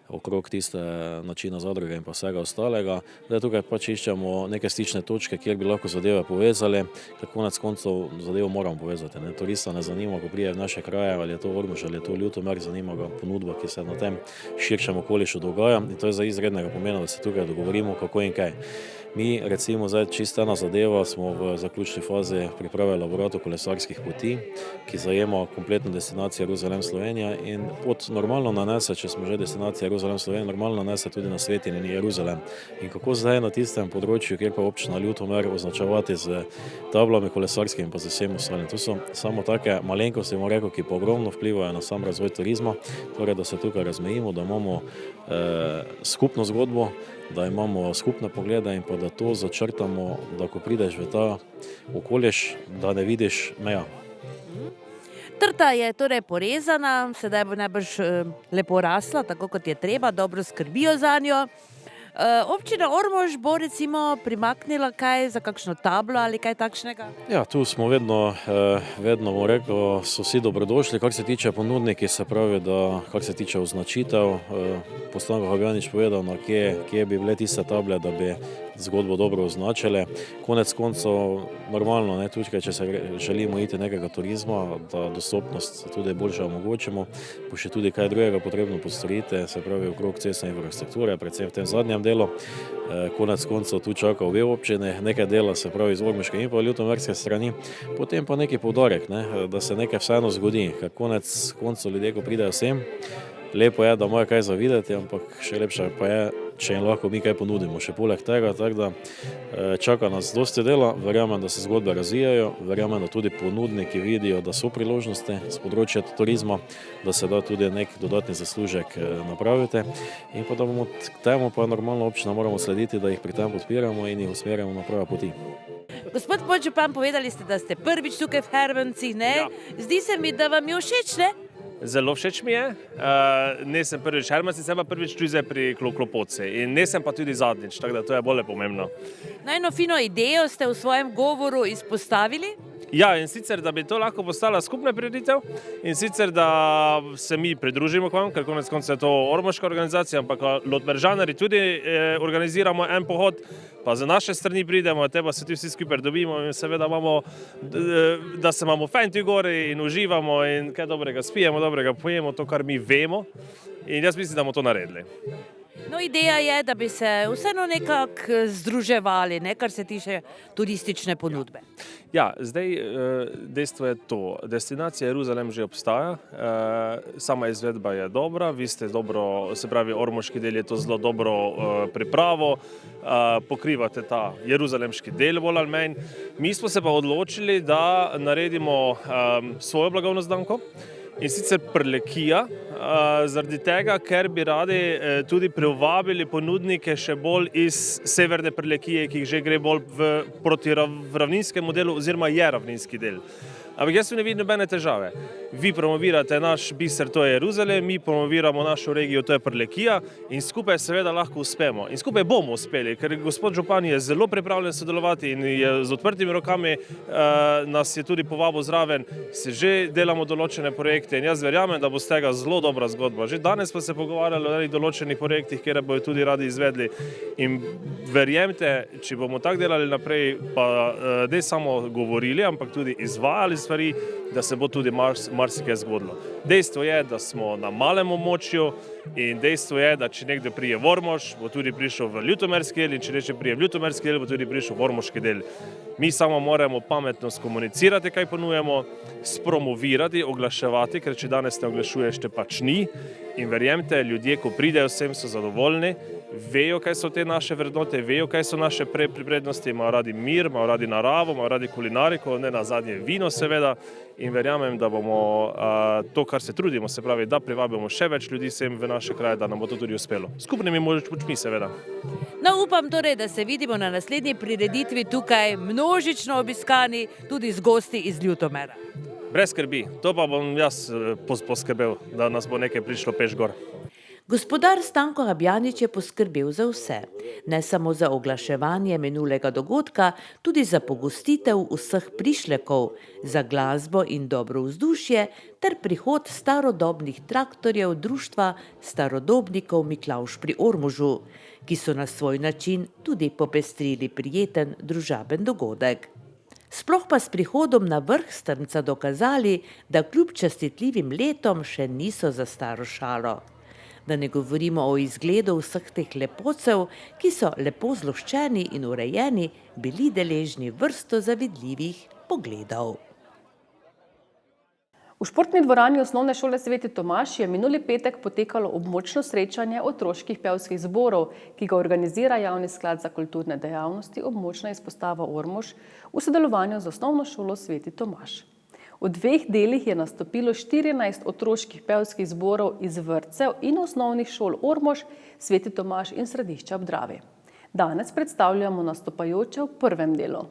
okrog tiste načina zadruge in pa vsega ostalega. Zdaj tukaj pač iščemo neke stične točke, kjer bi lahko zadeve povezali, ker konec koncev zadevo moramo povezati. Turista ne zanima, ko prije v naše kraje, ali je to Ormož, ali je to Ljutomer, zanima ga ponudba, ki se na tem širšem okolišu dogaja in to je za izrednega pomena, da se tukaj dogovorimo, kako in kaj. Mi recimo zdaj čisto ena zadeva, smo v zaključni fazi priprave elaborata kolesarskih poti, ki zajema kompletno destinacijo Jeruzalem Slovenija in pot normalno nanese, če smo že destinacija Jeruzalem Slovenija, normalno nanese tudi na Svetini Jeruzalem. In kako zdaj na tistem področju, kjer pa občina Ljutomer označevati z tablami kolesarskimi in pa z vsem ostalim. To so samo take malenkosti, bomo rekel, ki pa ogromno vplivajo na sam razvoj turizma, torej da se tukaj razmejimo, da imamo skupno zgodbo, da imamo skupne poglede in pa da to začrtamo, da ko prideš v ta okoliš, da ne vidiš meja. Trta je torej porezana, sedaj bo najbrž lepo rasla, tako kot je treba, dobro skrbijo za njo. Občina Ormož bo recimo primaknila kaj za kakšno tablo ali kaj takšnega? Ja, tu smo vedno bomo rekel, so vsi dobrodošli, kar se tiče ponudniki, se pravi, da kar se tiče označitev, Stanko Habjanič povedal, kje bi bile tiste table, da bi zgodbo dobro označile. Konec koncev, normalno, tukaj, če se želimo iti nekega turizma, da dostopnost tudi boljše omogočimo, bo še tudi kaj drugega potrebno postoriti, se pravi okrog cestne infrastrukture, predvsem v tem zadnjem delu. Konec koncev tu čaka obe občine, nekaj dela, se pravi iz ormoške in pa ljutomerske strani, potem pa neki poudarek, da se nekaj vseeno zgodi, ker konec koncev ljudje, ko pridejo sem, lepo je, da imajo kaj za videti, ampak še lepše pa je, če jim lahko mi kaj ponudimo. Še poleg tega, tako da čaka nas dosti dela, verjamem, da se zgodbe razvijajo, verjamem, da tudi ponudniki vidijo, da so priložnosti z področja turizma, da se da tudi nek dodatni zaslužek napraviti in pa da bomo k temu pa normalno občina moramo slediti, da jih pri tem podpiramo in jih usmerjamo na prave poti. Gospod podžupan, povedali ste, da ste prvič tukaj v Hermancih, ne? Zdi se mi, da vam je všeč, ne? Zelo všeč mi je. Nisem prvič Hermanci, sem pa prvič tudi pri klopotci in nisem pa tudi zadnjič, tako da to je bolj pomembno. No, eno fino idejo ste v svojem govoru izpostavili? Ja, in sicer, da bi to lahko postala skupna prireditev in sicer, da se mi pridružimo k vam, ker konec konca je to ormoška organizacija, ampak Lotmeržanari tudi organiziramo en pohod, pa za naše strani pridemo, te pa se ti vsi skupaj dobimo in seveda imamo, da se imamo fajn tu gori in uživamo in kaj dobrega spijemo, dobrega pojemo, to, kar mi vemo in jaz mislim, da bomo to naredili. No, ideja je, da bi se vseeno nekako združevali, ne, kar se tiče turistične ponudbe. Ja, zdaj dejstvo je to. Destinacija Jeruzalem že obstaja, sama izvedba je dobra, vi ste dobro, se pravi, ormoški del je to zelo dobro pripravo, pokrivate ta jeruzalemški del bolj ali manj. Mi smo se pa odločili, da naredimo svojo blagovno znamko. In sicer Prlekija, zaradi tega, ker bi radi tudi privabili ponudnike še bolj iz severne Prlekije, ki jih že gre bolj proti ravninskemu delu oziroma je ravninski del. Ampak jaz ne vidim nobene težave. Vi promovirate naš biser, to je Jeruzalem, mi promoviramo našo regijo, to je Prlekija in skupaj seveda lahko uspemo. In skupaj bomo uspeli, ker gospod župan je zelo pripravljen sodelovati in je z odprtimi rokami nas je tudi povabil zraven, se že delamo določene projekte in jaz verjamem, da bo z tega zelo dobra zgodba. Že danes pa se pogovarjali o določenih projektih, kjer bojo tudi radi izvedli in verjemte, če bomo tako delali naprej, pa ne samo govorili, ampak tudi izvajali stvari, da se bo tudi marsikaj zgodilo. Dejstvo je, da smo na malem območju in dejstvo je, da če nekdo prije v Ormož, bo tudi prišel v Ljutomerski del in če neče prije v Ljutomerski del, bo tudi prišel v Ormoški del. Mi samo moramo pametno skomunicirati, kaj ponujemo, spromovirati, oglaševati, ker če danes ne oglašuješ, te pač ni. In verjemte, ljudje, ko pridejo sem, so zadovoljni, vejo, kaj so te naše vrednote, vejo, kaj so naše prednosti, imajo radi mir, imajo radi naravo, imajo radi kulinariko, ne nazadnje vino seveda in verjamem, da bomo to, kar se trudimo, se pravi, da privabimo še več ljudi sem v naše kraje, da nam bo to tudi uspelo. Skupnimi močmi seveda. No, upam torej, da se vidimo na naslednji prireditvi tukaj množično obiskani tudi z gosti iz Ljutomera. Brez skrbi, to pa bom jaz poskrbel, da nas bo nekaj prišlo peš gor. Gospodar Stanko Habjanič je poskrbel za vse, ne samo za oglaševanje minulega dogodka, tudi za pogostitev vseh prišlekov, za glasbo in dobro vzdušje ter prihod starodobnih traktorjev društva starodobnikov Miklavž pri Ormožu, ki so na svoj način tudi popestrili prijeten družaben dogodek. Sploh pa s prihodom na vrh strmca dokazali, da kljub častitljivim letom še niso za staro šalo. Da ne govorimo o izgledu vseh teh lepotcev, ki so lepo zloščeni in urejeni, bili deležni vrsto zavidljivih pogledov. V športni dvorani osnovne šole Sveti Tomaž je minuli petek potekalo območno srečanje otroških pevskih zborov, ki ga organizira Javni sklad za kulturne dejavnosti območna izpostava Ormož v sodelovanju z osnovno šolo Sveti Tomaž. V dveh delih je nastopilo 14 otroških pevskih zborov iz vrtcev in osnovnih šol Ormož, Sveti Tomaž in Središča ob Dravi. Danes predstavljamo nastopajoče v prvem delu.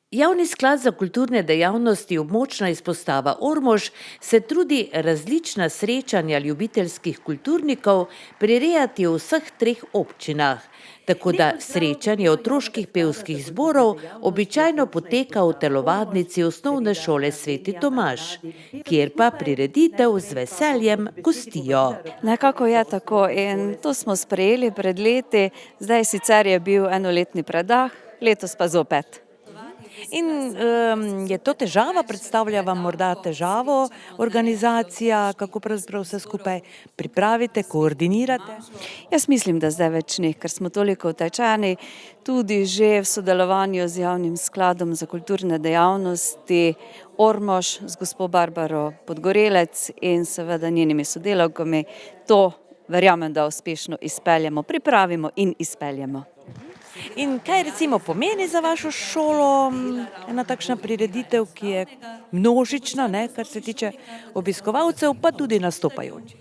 Javni sklad za kulturne dejavnosti območna izpostava Ormož se trudi različna srečanja ljubiteljskih kulturnikov prirejati v vseh treh občinah, tako da srečanje otroških pevskih zborov običajno poteka v telovadnici osnovne šole Sveti Tomaž, kjer pa prireditev z veseljem gostijo. Nekako je tako in to smo sprejeli pred leti, zdaj sicer je bil enoletni predah, letos pa zopet. In je to težava, predstavlja vam morda težavo organizacija, kako pravzaprav vse skupaj pripravite, koordinirate? Jaz mislim, da zdaj več ne, ker smo toliko utečeni, tudi že v sodelovanju z Javnim skladom za kulturne dejavnosti Ormož, z gospo Barbaro Podgorelec in seveda njenimi sodelavkami, to verjamem, da uspešno izpeljemo, pripravimo in izpeljemo. In kaj recimo pomeni za vašo šolo ena takšna prireditev, ki je množična, kar se tiče obiskovalcev, pa tudi nastopajočih?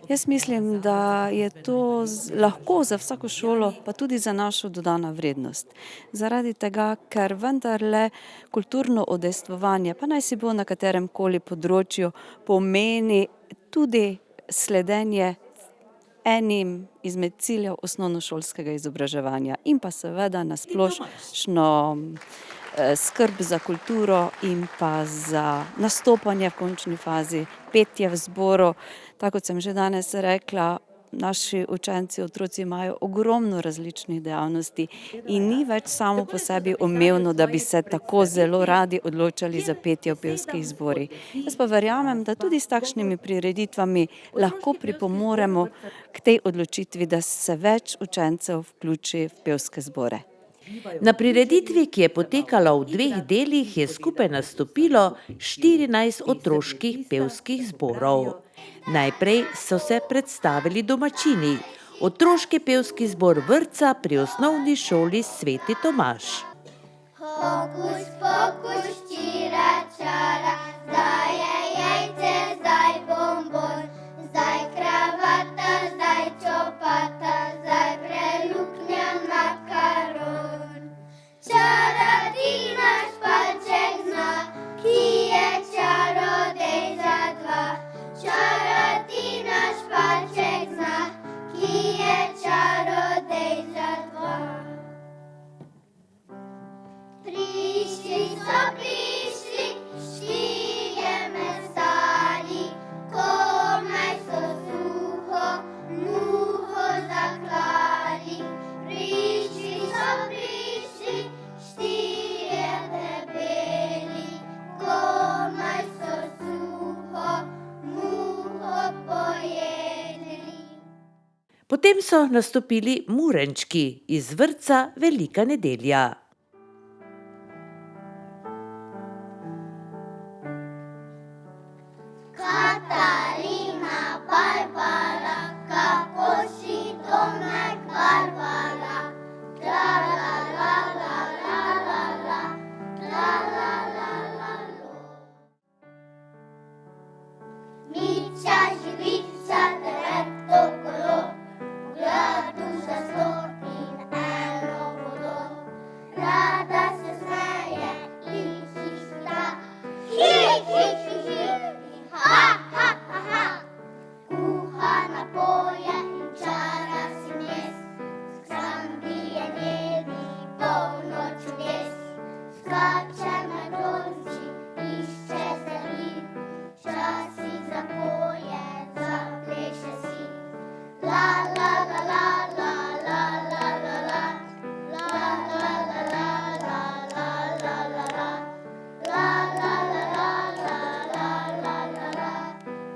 Jaz mislim, da je to lahko za vsako šolo, pa tudi za našo dodana vrednost. Zaradi tega, ker vendarle kulturno udejstvovanje, pa naj si bo na katerem koli področju, pomeni tudi sledenje enim izmed ciljev osnovnošolskega izobraževanja in pa seveda na splošno skrb za kulturo in pa za nastopanje v končni fazi, petje v zboru. Tako kot sem že danes rekla, naši učenci, otroci imajo ogromno različnih dejavnosti in ni več samo po sebi umevno, da bi se tako zelo radi odločali za petje v pevskih zborih. Jaz pa verjamem, da tudi s takšnimi prireditvami lahko pripomoremo k tej odločitvi, da se več učencev vključi v pevske zbore. Na prireditvi, ki je potekala v 2 delih, je skupaj nastopilo 14 otroških pevskih zborov. Najprej so se predstavili domačini, otroški pevski zbor vrtca pri osnovni šoli Sveti Tomaž. Hokus pokus čira čara, zdaj je jajce, zdaj bombon, zdaj kravata, zdaj čopata, zdaj preluknjan makaron. Čaradina špalček zna, ki je čarodej za dva. Čaradina špalček zna, ki je čarodej za dva. Prišli so prišli, štirje mesarji, komaj so suho, muho zaklali. Prišli so prišli, štirje debeli, komaj so suho, muho pojedli. Potem so nastopili Murenčki iz vrtca Velika nedelja. Katarina Barbara, kako si domek barvala. La la la la la la la, la la la la lo. Mića živica, trepto kolo, v gradu zaslon in eno vodo. Rada se smeje in hihita, hi hi hi hi, ha ha ha ha. Kuha napoje in čara si vmes, skrambije njedi polno čudes. Skače na donci, išče zeli, časi zapoje, zapleše si. La la la la la la la la la, la la la la la la la la la, la la la la la la la la la,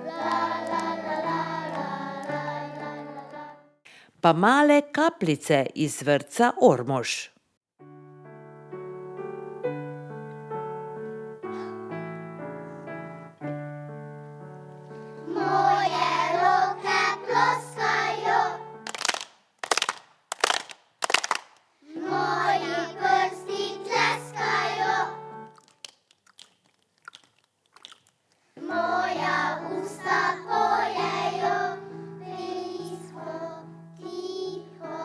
la la la la la la la. Pa male kapljice iz vrtca Ormož. Moje roke ploskajo, moji prsti tleskajo, moja usta pojejo. Tiho, tiho,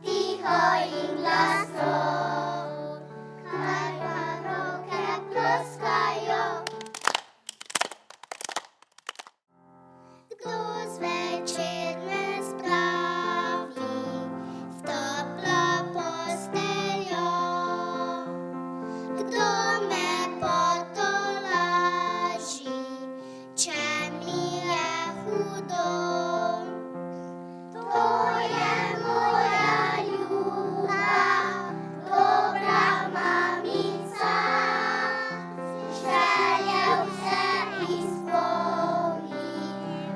tiho in glasno, kaj pa roke ploskajo. Kdo zvečer me spravi v toplo posteljo? Kdo me potolaži, če mi je hudo? To je moja ljuba, dobra mamica, želje vse izpolni,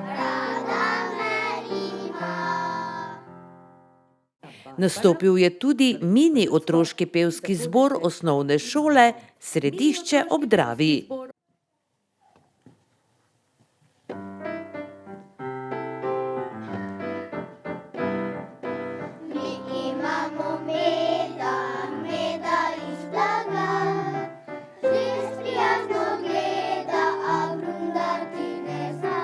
rada me ima. Nastopil je tudi mini otroški pevski zbor osnovne šole Središče ob Dravi. Mi imamo meda, meda iz blaga, res prijazno gleda, a brundati ne zna.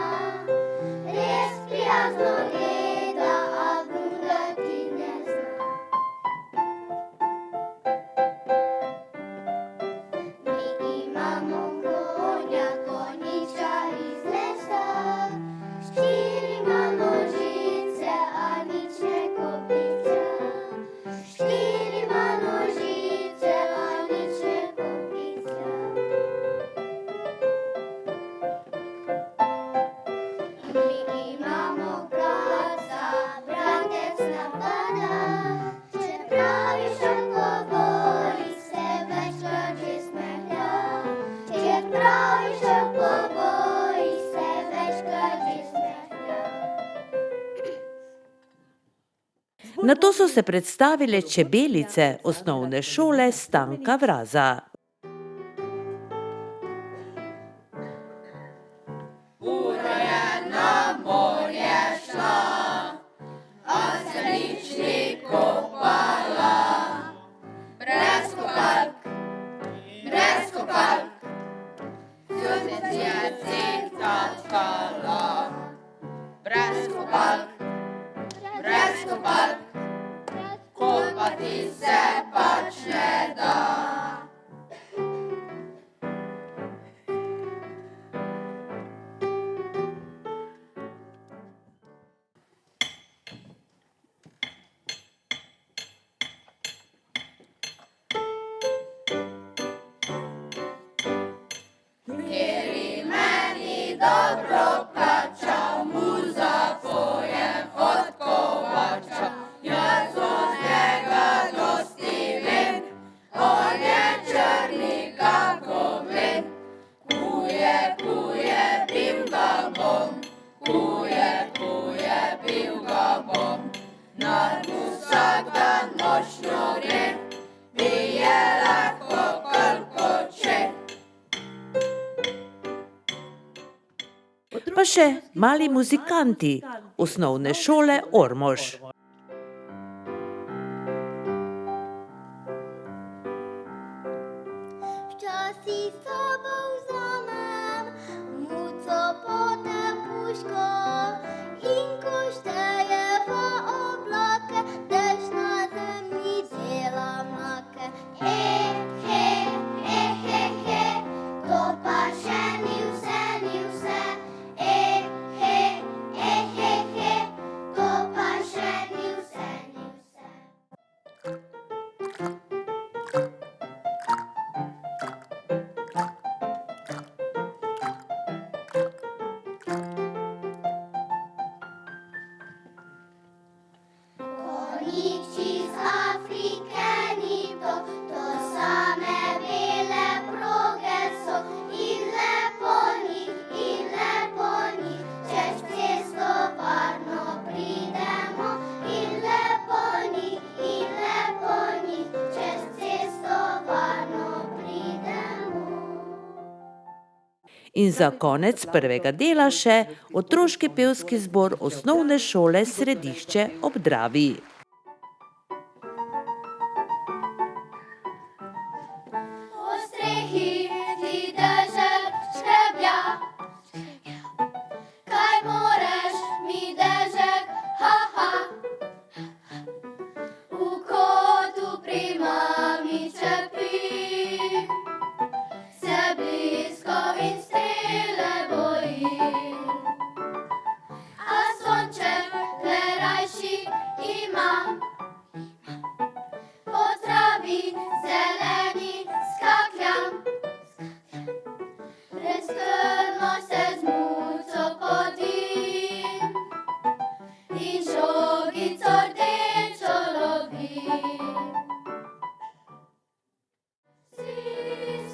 Res prijazno gleda, a brundati ne zna. Mi imamo Nato so se predstavile čebelice osnovne šole Stanka Vraza. Pa še mali muzikanti osnovne šole Ormož. Včasih s sobo vzamem muco potem puško in ko štejeva oblake, dež na zemlji dela mlake. He, he, he, he, he, to pa še ni vse, ni vse. He, he, he, he, he, to pa še ni vse, ni vse. Konjiči iz Afrike ni to, to same bele proge so in lepo njih, čez cesto varno pridemo in lepo njih, čez cesto varno pridemo. In za konec prvega dela še otroški pevski zbor osnovne šole Središče ob Dravi. Po strehi ti dežek škreblja, kaj moreš mi dežek, ha, ha. V kotu pri mami čepi, se blisko in strele boji. A sonček le rajši imam, po travi zeleni skakljam. Preskrbno se z muco podim in žogico rdečo lovim. Vsi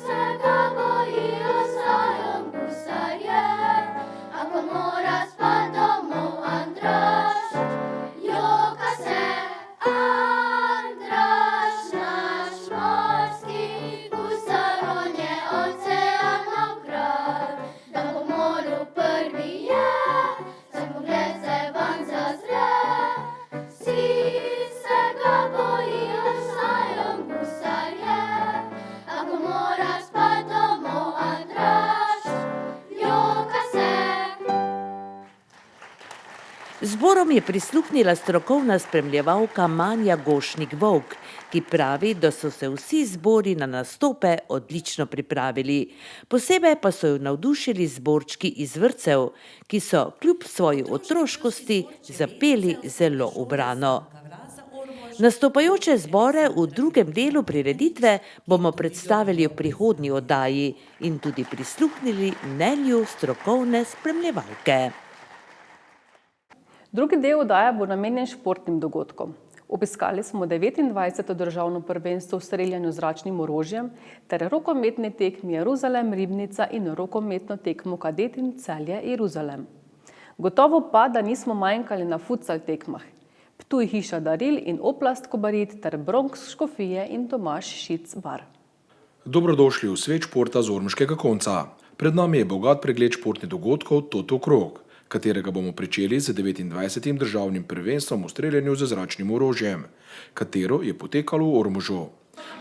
se ga bojijo, saj on gusarje, ako mora spat domov Andraž. Joka se Andraž, naš morski gusar, on je oceanov kralj. Da po morju prvi je, za pogled se van zazre. Vsi se ga bojijo, saj on gusarje, ako mora spat domov Andraž. Joka se. Zborom je prisluhnila strokovna spremljevalka Manja Gošnik-Volk, ki pravi, da so se vsi zbori na nastope odlično pripravili. Posebej pa so jo navdušili zborčki iz vrtcev, ki so kljub svoji otroškosti zapeli zelo ubrano. Nastopajoče zbore v drugem delu prireditve bomo predstavili v prihodnji oddaji in tudi prisluhnili mnenju strokovne spremljevalke. Drugi del oddaje bo namenjen športnim dogodkom. Obiskali smo 29. državno prvenstvo v streljanju z zračnim orožjem ter rokometni tekmi Jeruzalem-Ribnica in rokometno tekmo Kadetin Celje-Jeruzalem. Gotovo pa, da nismo manjkali na futsal tekmah. Ptuj hiša daril in Oplast Kobarid ter Bronx Škofije in Tomaž Šic bar. Dobrodošli v svet športa z ormoškega konca. Pred nami je bogat pregled športnih dogodkov Toto krog, katerega bomo pričeli z 29. državnim prvenstvom v streljanju z zračnim orožjem, katero je potekalo v Ormožu.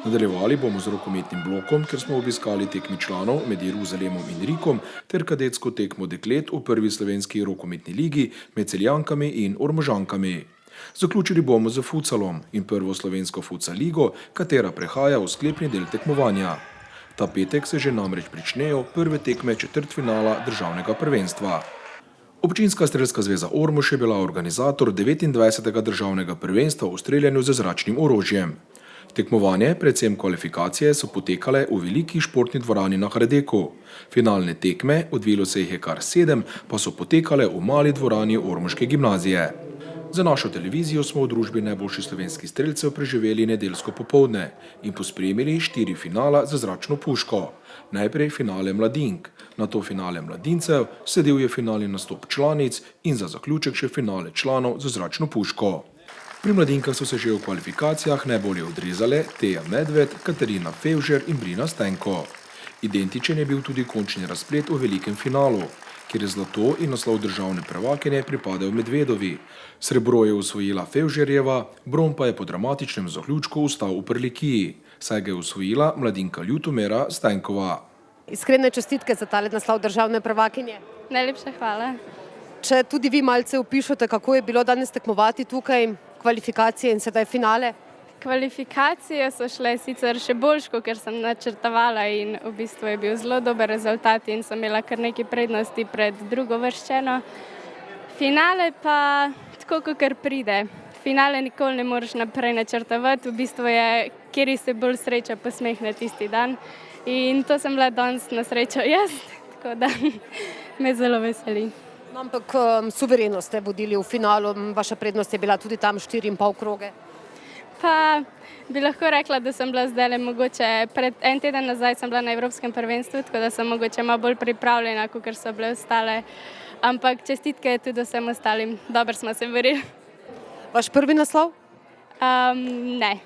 Nadaljevali bomo z rokometnim blokom, ker smo obiskali tekmi članov med Jeruzalemom in Rikom ter kadetsko tekmo deklet v prvi slovenski rokometni ligi med Celjankami in Ormožankami. Zaključili bomo z futsalom in prvo slovensko futsal ligo, katera prehaja v sklepni del tekmovanja. Ta petek se že namreč pričnejo prve tekme četrtfinala državnega prvenstva. Občinska strelska zveza Ormož je bila organizator 29. državnega prvenstva v streljanju z zračnim orožjem. Tekmovanje, predvsem kvalifikacije, so potekale v veliki športni dvorani na Hradeku. Finalne tekme, odvilo se jih je kar 7, pa so potekale v mali dvorani Ormoške gimnazije. Za našo televizijo smo v družbi najboljših slovenskih strelcev preživeli nedeljsko popoldne in pospremili 4 finala za zračno puško. Najprej finale mladink, nato finale mladincev, sledil je finalni nastop članic in za zaključek še finale članov za zračno puško. Pri mladinkah so se že v kvalifikacijah najbolje odrezale Teja Medved, Katarina Fevžer in Brina Stenko. Identičen je bil tudi končni razplet v velikem finalu, kjer je zlato in naslov državne prvakinje pripadal Medvedovi. Srebro je osvojila Fevžerjeva, bron pa je po dramatičnem zaključku ostal v Prlikiji, saj ga je osvojila mladinka Ljutomera Stenkova. Iskrene čestitke za tale naslov državne prvakinje. Najlepša hvala. Če tudi vi malce opišete, kako je bilo danes tekmovati tukaj, kvalifikacije in sedaj finale? Kvalifikacije so šle sicer še boljš, kot sem načrtovala in v bistvu je bil zelo dober rezultat in sem imela kar nekaj prednosti pred drugo vrščeno. Finale pa tako, kot pride. Finale nikoli ne moreš naprej načrtovati, v bistvu je, kjer se bolj sreča posmehne tisti dan. In to sem bila danes na srečo jaz, tako da me zelo veseli. No, ampak suvereno ste vodili v finalu, vaša prednost je bila tudi tam 4,5 kroge. Pa bi lahko rekla, da sem bila zdaj mogoče, pred en teden nazaj sem bila na Evropskem prvenstvu, tako da sem mogoče malo bolj pripravljena, kot so bile ostale. Ampak čestitke tudi vsem ostalim, dobro smo se borili. Vaš prvi naslov? Ne.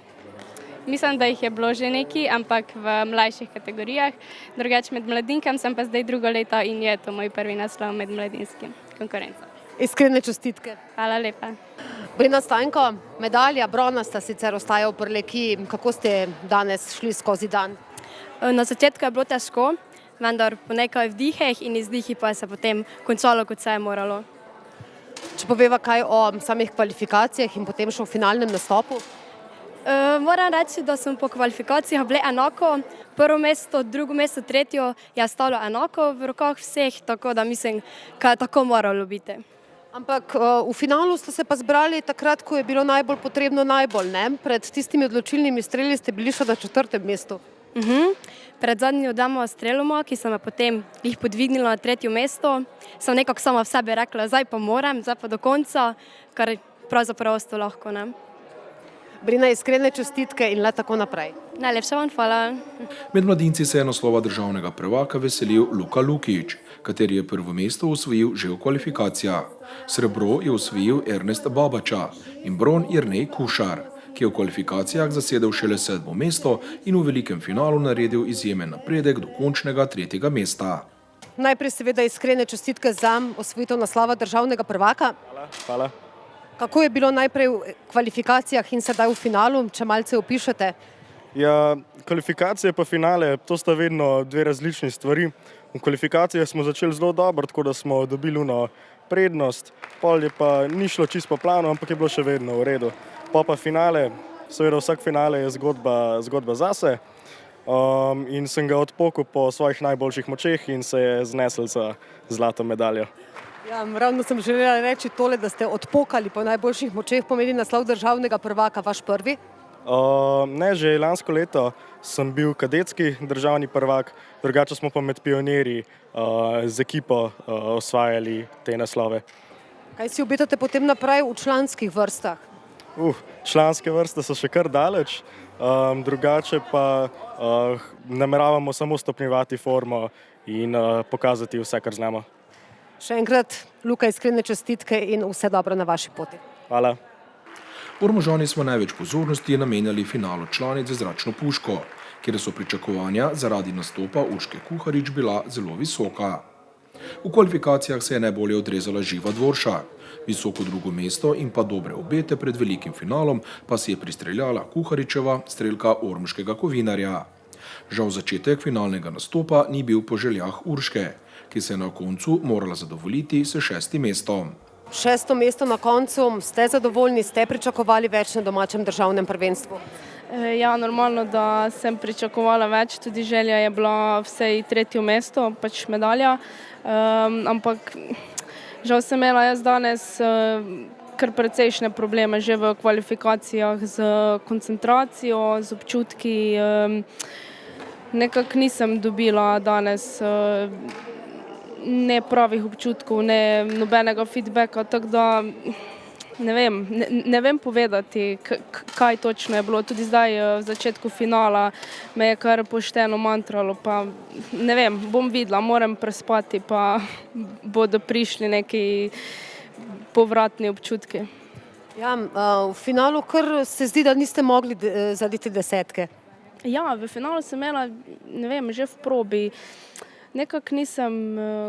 Mislim, da jih je bilo že nekaj, ampak v mlajših kategorijah. Drugače med mladinkam sem pa zdaj drugo leto in je to moj prvi naslov med mladinskim konkurencom. Iskrene čestitke. Hvala lepa. Brina Stenko, medalja, bronasta sicer ostaja v Prlekiji. Kako ste danes šli skozi dan? Na začetku je bilo težko, vendar po nekaj vdihih in izdihih pa se potem končalo, kot se je moralo. Če poveva kaj o samih kvalifikacijah in potem še o finalnem nastopu? Moram reči, da smo po kvalifikacijah bili enako. Prvo mesto, drugo mesto, tretjo je stalo enako v rokah vseh, tako da mislim, da je tako moralo biti. Ampak v finalu ste se pa zbrali takrat, ko je bilo najbolj potrebno najbolj, ne? Pred tistimi odločilnimi streli ste bili še na 4. mestu. Pred zadnjo damo streloma, ki sem jo potem jih podvignila na 3. mesto, sem nekako sama v sebi rekla, zdaj pa moram, zdaj pa do konca, kar pravzaprav to lahko, ne? Brina, iskrene čestitke in le tako naprej. Najlepša vam hvala. Med mladinci se je naslova državnega prvaka veselil Luka Lukić, kateri je prvo mesto osvojil že v kvalifikacijah. Srebro je osvojil Ernest Babača in bron Jernej Kušar, ki je v kvalifikacijah zasedel šele 7. mesto in v velikem finalu naredil izjemen napredek do končnega 3. mesta. Najprej seveda iskrene čestitke za osvojitev naslova državnega prvaka. Hvala. Kako je bilo najprej v kvalifikacijah in sedaj v finalu, če malce opišete? Ja, kvalifikacije pa finale, to sta vedno dve različni stvari. V kvalifikacijah smo začeli zelo dobro, tako da smo dobili prednost, pol je pa ni šlo čisto po planu, ampak je bilo še vedno v redu. Pa finale, seveda vsak finale je zgodba zase in sem ga odpokal po svojih najboljših močeh in se je znesel za zlato medaljo. Ja, ravno sem želela reči tole, da ste odpokali po najboljših močeh, pomeni naslov državnega prvaka, vaš prvi? Ne, že lansko leto sem bil kadetski državni prvak, drugače smo pa med pionirji z ekipo osvajali te naslove. Kaj si obetate potem naprej v članskih vrstah? Članske vrste so še kar daleč, drugače pa nameravamo samo stopnjevati formo in pokazati vse, kar znamo. Še enkrat, Luka, iskrene čestitke in vse dobro na vaši poti. Hvala. Ormožani smo največ pozornosti namenjali finalu članic z zračno puško, kjer so pričakovanja zaradi nastopa Urške Kuharič bila zelo visoka. V kvalifikacijah se je najbolje odrezala Živa Dvoršak. Visoko drugo mesto in pa dobre obete pred velikim finalom pa si je pristreljala Kuharičeva, strelka ormoškega kovinarja. Žal začetek finalnega nastopa ni bil po željah Urške, ki se je na koncu morala zadovoljiti s 6. mestom. 6. mesto na koncu, ste zadovoljni, ste pričakovali več na domačem državnem prvenstvu? Ja, normalno, da sem pričakovala več, tudi želja je bila vsej 3. mesto, pač medalja, ampak žal sem imela jaz danes kar precejšnje probleme že v kvalifikacijah z koncentracijo, z občutki. Nekako nisem dobila danes ne pravih občutkov, ne nobenega feedbacka, tako da ne vem povedati, kaj točno je bilo. Tudi zdaj v začetku finala me je kar pošteno mantralo, pa ne vem, bom videla, moram prespati, pa bodo prišli neki povratni občutki. Ja, v finalu kar se zdi, da niste mogli zadeti 10. Ja, v finalu sem imela, ne vem, že v probi. Nekako nisem,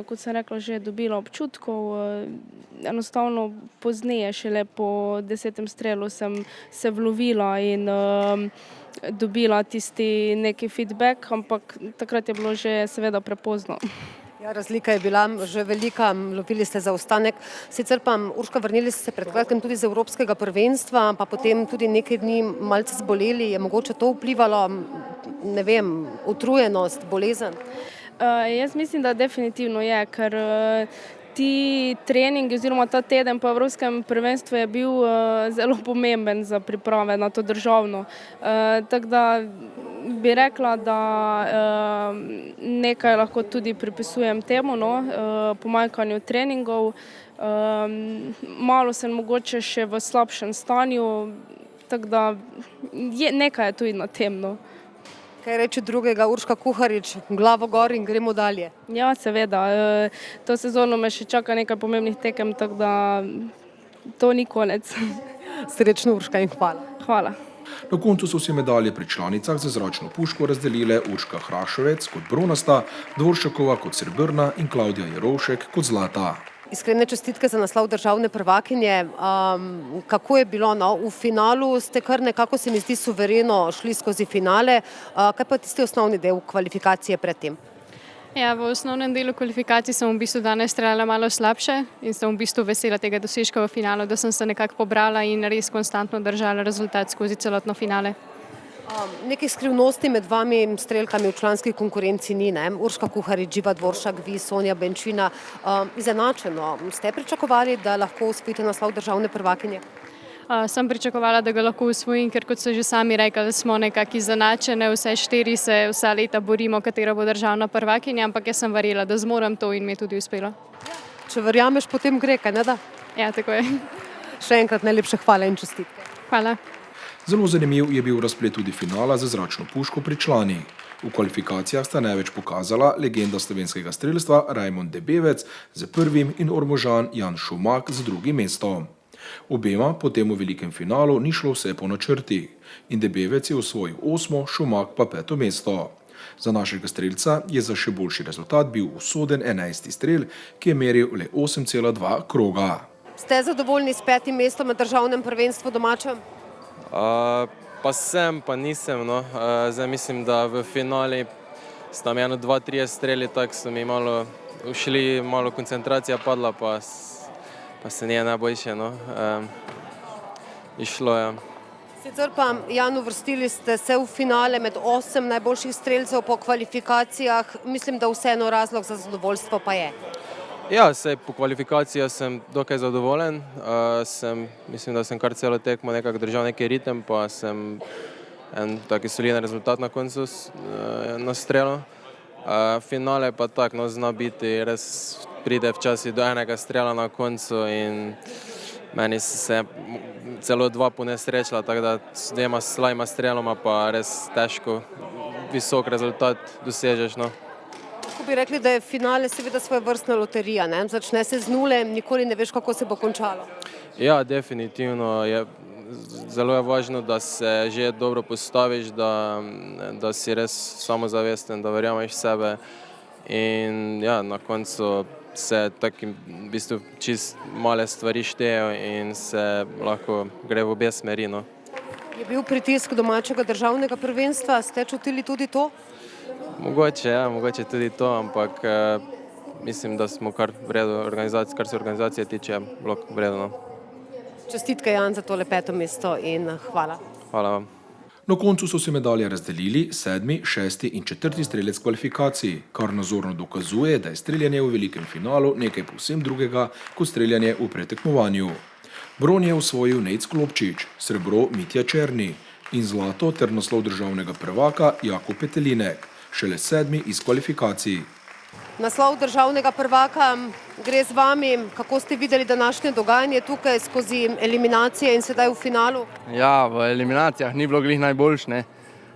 kot sem rekla, že dobila občutkov. Enostavno pozneje, šele po 10. strelu sem se vlovila in dobila tisti neki feedback, ampak takrat je bilo že seveda prepozno. Ja, razlika je bila že velika, lovili ste zaostanek. Sicer pa, Urška, vrnili ste se pred kratkim tudi z Evropskega prvenstva, pa potem tudi nekaj dni malce zboleli. Je mogoče to vplivalo, ne vem, utrujenost, bolezen? Jaz mislim, da definitivno je, ker ti treningi oziroma ta teden po Evropskem prvenstvu je bil zelo pomemben za priprave na to državno. Tako da bi rekla, da nekaj lahko tudi pripisujem temu, pomanjkanju treningov. Malo sem mogoče še v slabšem stanju, tako da nekaj je tudi na tem. Kaj reči drugega, Urška Kuharič, glavo gor in gremo dalje. Ja, seveda. To sezono me še čaka nekaj pomembnih tekem, tako da to ni konec. Srečno, Urška, in hvala. Hvala. Na koncu so si medalje pri članicah za zračno puško razdelile Urška Hrašovec kot bronasta, Dvoršakova kot srebrna in Klavdija Jerovšek kot zlata. Iskrene čestitke za naslov državne prvakinje. Kako je bilo? V finalu ste kar nekako, se mi zdi, suvereno šli skozi finale. Kaj pa tisti osnovni del kvalifikacije pred tem? Ja, v osnovnem delu kvalifikacij sem v bistvu danes streljala malo slabše in sem v bistvu vesela tega dosežka v finalu, da sem se nekako pobrala in res konstantno držala rezultat skozi celotno finale. Nekih skrivnosti med vami strelkami v članski konkurenci ni, ne? Urška Kuharič, Živa Dvoršak, vi, Sonja Benčina. Izenačeno. Ste pričakovali, da lahko osvojite naslov državne prvakinje? Sem pričakovala, da ga lahko osvojim, ker kot so že sami rekli, smo nekako izenačene, vse 4 se vsa leta borimo, katera bo državna prvakinja, ampak jaz sem verjela, da zmorem to in mi je tudi uspelo. Če verjameš, potem gre, kaj ne da? Ja, tako je. Še enkrat najlepše hvala in čestitke. Hvala. Zelo zanimiv je bil razplet tudi finala za zračno puško pri članih. V kvalifikacijah sta največ pokazala legenda slovenskega strelstva Rajmond Debevec z 1. in Ormožan Jan Šumak z 2. mestom. Obema potem v velikem finalu ni šlo vse po načrtih in Debevec je osvojil 8., Šumak pa 5. mesto. Za našega strelca je za še boljši rezultat bil usoden 11. strel, ki je meril le 8,2 kroga. Ste zadovoljni s 5. mestom na državnem prvenstvu domačem? Pa sem, pa nisem. Zdaj mislim, da v finali sta mi 2, 3 streli, tako so mi malo ušli, malo koncentracija padla, pa se nije najboljše. Išlo je. Sicer pa, Jan, uvrstili ste se v finale med 8 najboljših strelcev po kvalifikacijah. Mislim, da vseeno razlog za zadovoljstvo pa je. Ja, po kvalifikacijah sem dokaj zadovoljen. Mislim, da sem kar celo tekmo nekako držal neki ritem, pa sem en taki soliden rezultat na koncu nastrelil. Finale pa tako zna biti, res pride včasih do enega strela na koncu in meni se celo 2 ponesrečila, tako da s 2 slabima streloma pa res težko visok rezultat dosežeš. Kako bi rekli, da je finale seveda svojevrstna loterija, ne? Začne se z nule, nikoli ne veš, kako se bo končalo. Ja, definitivno. zelo je važno, da se že dobro postaviš, da si res samozavesten, da verjameš v sebe in ja, na koncu se takim v bistvu čist male stvari štejejo in se lahko gre v obe smeri. No. Je bil pritisk domačega državnega prvenstva, ste čutili tudi to? Mogoče, ja, mogoče tudi to, ampak mislim, da smo kar v redu, kar se organizacije tiče, bilo v redu. No. Čestitke, Jan, za tole 5. mesto in hvala. Hvala vam. Na koncu so se medalje razdelili 7., 6. in 4. strelec kvalifikacij, kar nazorno dokazuje, da je streljanje v velikem finalu nekaj povsem drugega kot streljanje v pretekmovanju. Bron je osvojil Nejc Klopčič, srebro Mitja Černi in zlato ter naslov državnega prvaka Jakub Petelinek, šele 7. iz kvalifikacij. Naslov državnega prvaka gre z vami. Kako ste videli današnje dogajanje tukaj skozi eliminacije in sedaj v finalu? Ja, v eliminacijah ni bilo glih najboljš, ne.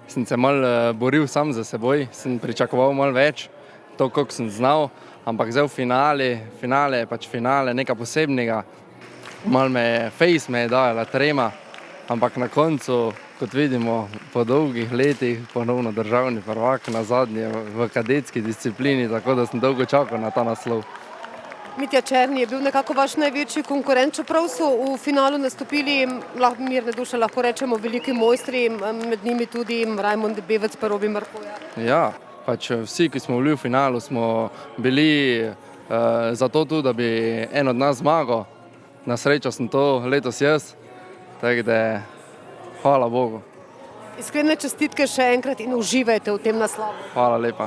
Sem se malo boril sam za seboj, sem pričakoval malo več, to, koliko sem znal, ampak zdaj v finale je pač finale, nekaj posebnega. Malo face me je dajala trema, ampak na koncu, kot vidimo, po dolgih letih ponovno državni prvak, na zadnje v kadetski disciplini, tako da sem dolgo čakal na ta naslov. Mitja Černi je bil nekako vaš največji konkurent, čeprav so v finalu nastopili mirne duše, lahko rečemo, veliki mojstri, med njimi tudi Rajmond Bevec pa Robi Markoja. Ja, pač vsi, ki smo bili v finalu, smo bili zato tu, da bi en od nas zmagal. Na srečo sem to letos jaz, tako da hvala Bogu. Iskrene čestitke še enkrat in uživajte v tem naslovu. Hvala lepa.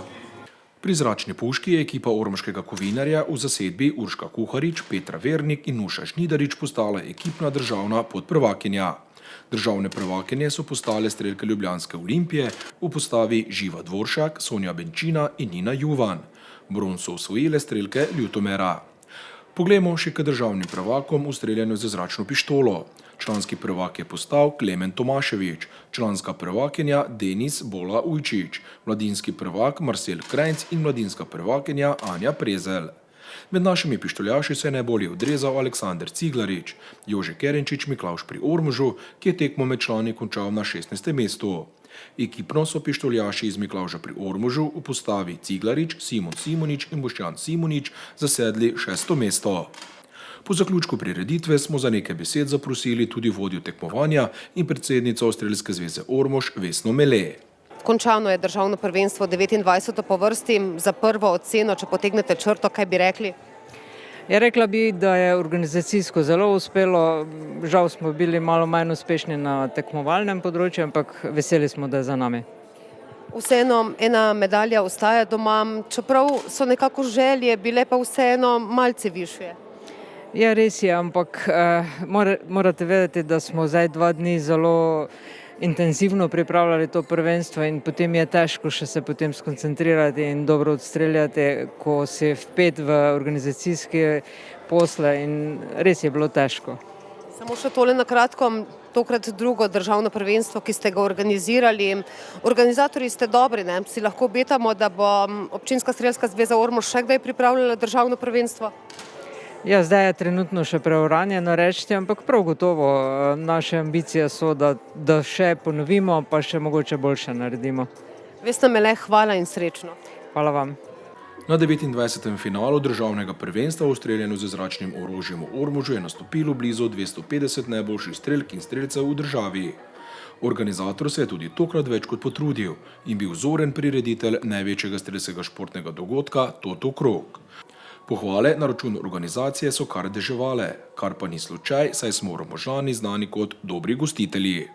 Pri zračni puški je ekipa ormoškega kovinarja v zasedbi Urška Kuharič, Petra Vernik in Nuša Žnidarič postala ekipna državna podprvakinja. Državne prvakinje so postale strelke Ljubljanske Olimpije v postavi Živa Dvoršak, Sonja Benčina in Nina Juvan. Bron so osvojile strelke Ljutomera. Poglejmo še k državnim prvakom v streljanju z zračno pištolo. Članski prvak je postal Klemen Tomaševič, članska prvakinja Denis Bola Ujčič, mladinski prvak Marcel Krajnc in mladinska prvakinja Anja Prezelj. Med našimi pištoljaši se je najbolje odrezal Aleksander Ciglarič, Jože Kerenčič Miklavž pri Ormožu, ki je tekmo med člani končal na 16. mestu. Ekipno so pištoljaši iz Miklavža pri Ormožu v postavi Ciglarič, Simon Simonič in Boštjan Simonič zasedli 6. mesto. Po zaključku prireditve smo za nekaj besed zaprosili tudi vodjo tekmovanja in predsednico Strelske zveze Ormož Vesno Mele. Končano je državno prvenstvo 29. po vrsti. Za prvo oceno, če potegnete črto, kaj bi rekli? Ja, rekla bi, da je organizacijsko zelo uspelo. Žal smo bili malo manj uspešni na tekmovalnem področju, ampak veseli smo, da je za nami. Vseeno ena medalja ostaja doma, čeprav so nekako želje bile pa vseeno malce višje. Ja, res je, ampak morate vedeti, da smo zdaj 2 dni zelo intenzivno pripravljali to prvenstvo in potem je težko še se potem skoncentrirati in dobro odstreljati, ko si vpet v organizacijske posle in res je bilo težko. Samo še tole na kratko, tokrat drugo državno prvenstvo, ki ste ga organizirali. Organizatorji ste dobri, ne? Si lahko obetamo, da bo Občinska strelska zveza Ormož še kdaj pripravljala državno prvenstvo? Ja, zdaj je trenutno še preuranjeno reči, ampak prav gotovo naše ambicije so, da še ponovimo, pa še mogoče boljše naredimo. Vesna Mele, hvala in srečno. Hvala vam. Na 29. finalu državnega prvenstva v streljanju z zračnim orožjem v Ormožu je nastopilo blizu 250 najboljših strelk in strelcev v državi. Organizator se je tudi tokrat več kot potrudil in bil vzoren prireditelj največjega strelskega športnega dogodka Toto krog. Pohvale na račun organizacije so kar deževale, kar pa ni slučaj, saj smo Ormožani znani kot dobri gostitelji.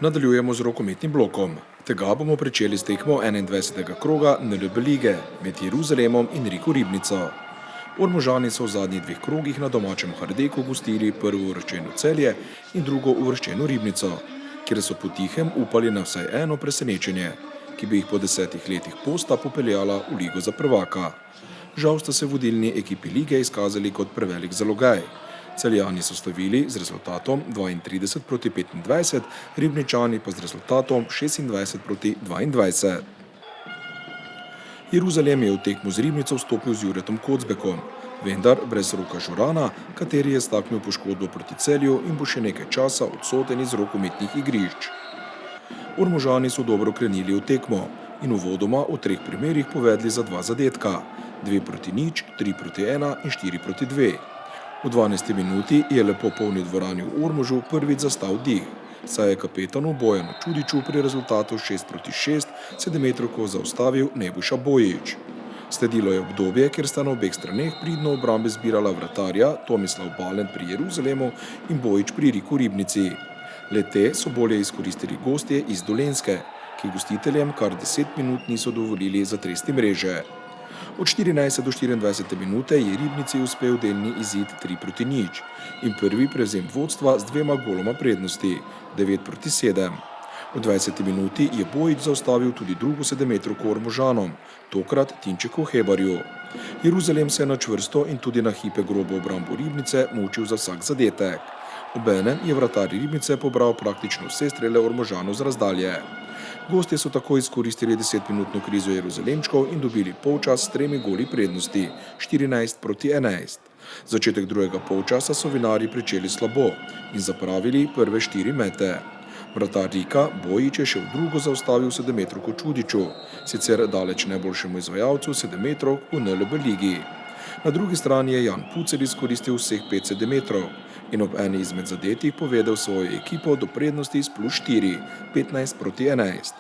Nadaljujemo z rokometnim blokom. Tega bomo pričeli s tekmo 21. kroga NLB lige med Jeruzalemom in Riko Ribnico. Ormožani so v zadnjih 2 krogih na domačem Hardeku gostili prvo uvrščeno Celje in drugo uvrščeno Ribnico, kjer so potihem upali na vsaj eno presenečenje, ki bi jih po 10 letih posta popeljala v ligo za prvaka. Žal sta se vodilni ekipi lige izkazali kot prevelik zalogaj. Celjani so slavili z rezultatom 32-25, Ribničani pa z rezultatom 26-22. Jeruzalem je v tekmo z Ribnico vstopil z Juretom Kocbekom. vendar brez Roka Žurana, kateri je staknil poškodbo proti Celju in bo še nekaj časa odsoten iz rokometnih igrišč. Ormožani so dobro krenili v tekmo in uvodoma v 3 primerih povedli za 2 zadetka, 2-0, 3-1 in 4-2. V 12. minuti je lepo polni dvorani v Ormožu prvič zastal dih, saj je kapetanu Bojanu Čudiču pri rezultatu 6-6 7-metrovko zaustavil Nebojša Bojić. Sledilo je obdobje, kjer sta na obeh straneh pridno obrambe zbirala vratarja Tomislav Balent pri Jeruzalemu in Bojić pri Riku Ribnici. Le-te so bolje izkoristili gostje iz Dolenjske, ki gostiteljem kar 10 minut niso dovolili zatresti mreže. Od 14. do 24. minute je Ribnici uspel delni izid 3-0 in prvi prevzem vodstva z 2 goloma prednosti, 9-7. V 20. minuti je Bojić zaustavil tudi drugo 7-metrovko Ormožanom, tokrat Tinčeku Hebarju. Jeruzalem se je na čvrsto in tudi na hipe grobo obrambo Ribnice mučil za vsak zadetek. Obenem je vratar Ribnice pobral praktično vse strele Ormožanov z razdalje. Gostje so tako izkoristili 10-minutno krizo Jeruzalemčkov in dobili polčas s 3 goli prednosti, 14-11. Začetek drugega polčasa so vinarji pričeli slabo in zapravili prve 4 mete. Vratar Rika Bojić je še v drugo zaustavil 7-metrovko Čudiču, sicer daleč najboljšemu izvajalcu 7-metrov v NLB ligi. Na drugi strani je Jan Pucelj izkoristil vseh 5 7-metrov in ob eni izmed zadetih povedel svojo ekipo do prednosti s +4, 15-11.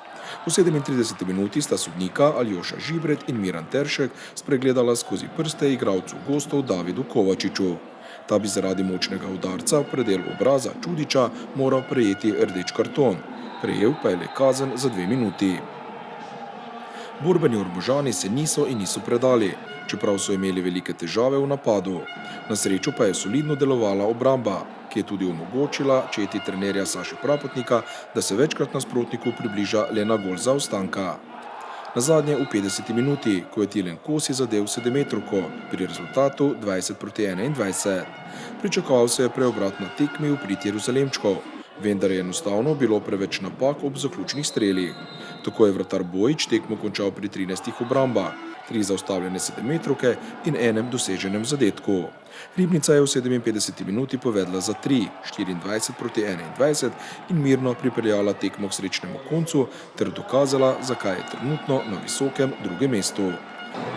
V 37. minuti sta sodnika Aljoša Žibret in Miran Teršek spregledala skozi prste igralcu gostov Davidu Kovačiču. Ta bi zaradi močnega udarca v predel obraza Čudiča moral prejeti rdeč karton, prejel pa je le kazen za 2 minuti. Borbeni Ormožani se niso predali, čeprav so imeli velike težave v napadu. Na srečo pa je solidno delovala obramba, ki je tudi omogočila četi trenerja Saše Prapotnika, da se večkrat nasprotniku približa le na gol zaostanka. Nazadnje v 50. minuti, ko je Tilen Kosi zadel 7-metrovko pri rezultatu 20-21. Pričakoval se je preobrat na tekmi v prid Jeruzalemčkov, vendar je enostavno bilo preveč napak ob zaključnih strelih. Tako je vratar Bojić tekmo končal pri 13 obrambah, 3 zaustavljene 7-metrovke in 1 doseženem zadetku. Ribnica je v 57. minuti povedla za 3, 24-21 in mirno pripeljala tekmo k srečnemu koncu ter dokazala, zakaj je trenutno na visokem drugem mestu.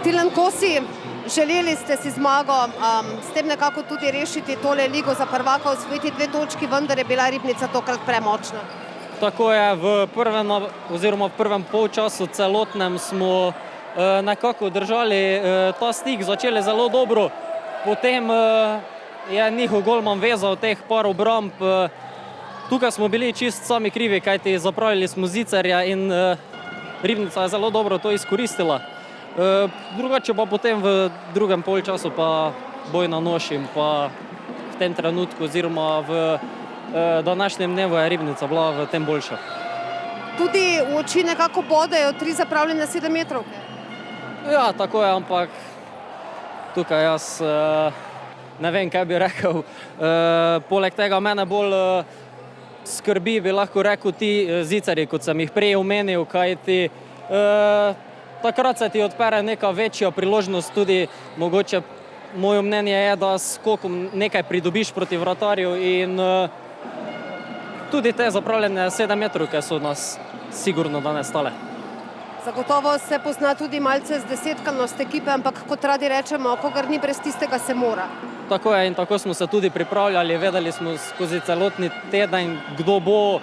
Tilen Kosi, želeli ste si zmago, s tem nekako tudi rešiti tole ligo za prvaka, osvojiti 2 točki, vendar je bila Ribnica tokrat premočna. Tako je, v prvem polčasu celotnem smo nekako držali ta stik, začeli zelo dobro, potem je njihov golman vezal teh par obramb. Tukaj smo bili čist sami krivi, kajti zapravili smo zicerja in Ribnica je zelo dobro to izkoristila. Drugače pa potem v drugem polčasu pa boj na nož in pa v tem trenutku oziroma v današnjem dnevu je Ribnica bila v tem boljša. Tudi v oči nekako bodejo 3 zapravljene 7-metrovke. Ja, tako je, ampak tukaj jaz ne vem, kaj bi rekel. Poleg tega mene bolj skrbi, bi lahko rekel, ti zicerji, kot sem jih prej omenil, kajti takrat se ti odpere neka večja priložnost, tudi mogoče moje mnenje je, da s skokom nekaj pridobiš proti vratarju in tudi te zapravljene 7-metrovke so nas sigurno danes stale. Zagotovo se pozna tudi malce zdesetkanost ekipe, ampak kot radi rečemo, kogar ni brez tistega se mora. Tako je in tako smo se tudi pripravljali, vedeli smo skozi celotni teden, kdo bo,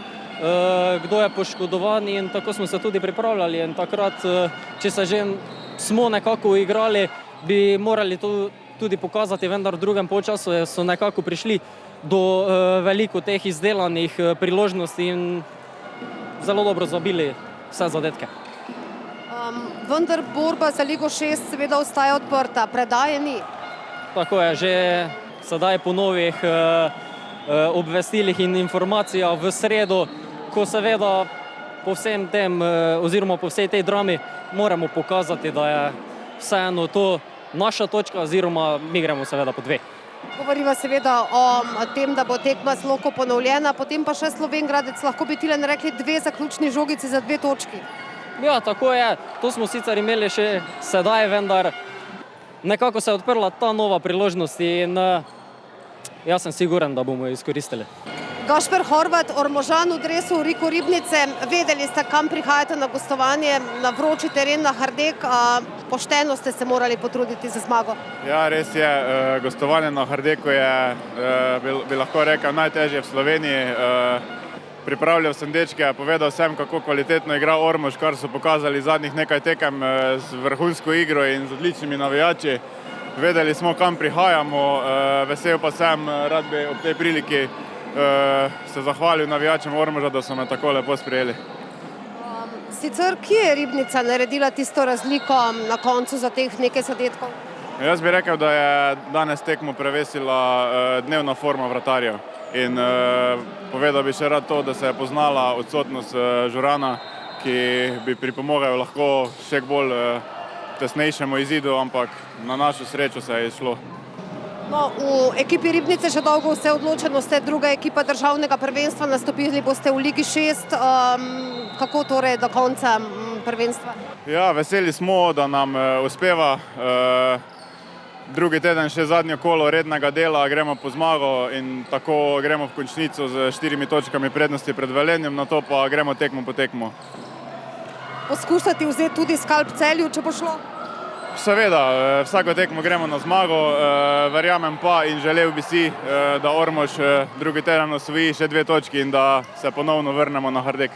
kdo je poškodovan in tako smo se tudi pripravljali in takrat, če se že smo nekako uigrali, bi morali to tudi pokazati, vendar v drugem polčasu so nekako prišli do veliko teh izdelanih priložnosti in zelo dobro zabili vse zadetke. Vendar borba za Ligo 6 seveda ostaja odprta, predaje ni. Tako je, že sedaj po novih obvestilih in informacijah v sredo, ko seveda po vsem tem oziroma po vsej tej drami moramo pokazati, da je vseeno to naša točka oziroma mi gremo seveda po 2. Govoriva seveda o tem, da bo tekma z Loko ponovljena, potem pa še Slovenj Gradec, lahko bi Tilen rekli 2 zaključni žogici za 2 točki. Ja, tako je. To smo sicer imeli še sedaj, vendar nekako se je odprla ta nova priložnost in jaz sem siguren, da bomo jo izkoristili. Gašper Horvat, Ormožan v dresu Riko Ribnice, vedeli ste, kam prihajate na gostovanje, na vroči teren, na Hardek, pošteno ste se morali potruditi za zmago. Ja, res je, gostovanje na Hardeku je, bi lahko rekel, najtežje v Sloveniji. Pripravljal sem dečke, povedal sem, kako kvalitetno igra Ormož, kar so pokazali zadnjih nekaj tekem z vrhunsko igro in z odličnimi navijači. Vedeli smo, kam prihajamo, vesel pa sem, rad bi ob tej priliki se zahvalil navijačem Ormoža, da so me tako lepo sprejeli. Sicer, kje je Ribnica naredila tisto razliko na koncu za teh nekaj zadetkov? Jaz bi rekel, da je danes tekmo prevesila dnevna forma vratarjev. In povedal bi še rad to, da se je poznala odsotnost Žurana, ki bi pripomogel lahko še k bolj tesnejšemu izidu, ampak na našo srečo se je izšlo. No, v ekipi Ribnice že dolgo vse odločeno, ste druga ekipa državnega prvenstva, nastopili boste v Ligi 6. Kako torej do konca prvenstva? Ja, veseli smo, da nam uspeva. Drugi teden še zadnjo kolo rednega dela, gremo po zmago in tako gremo v končnico z 4 točkami prednosti pred Velenjem, na to pa gremo tekmo po tekmo. Poskušati vzeti tudi skalp Celju, če bo šlo? Seveda, vsako tekmo gremo na zmago, verjamem pa in želel bi si, da Ormož drugi teden osvoji še 2 točki in da se ponovno vrnemo na Hardek.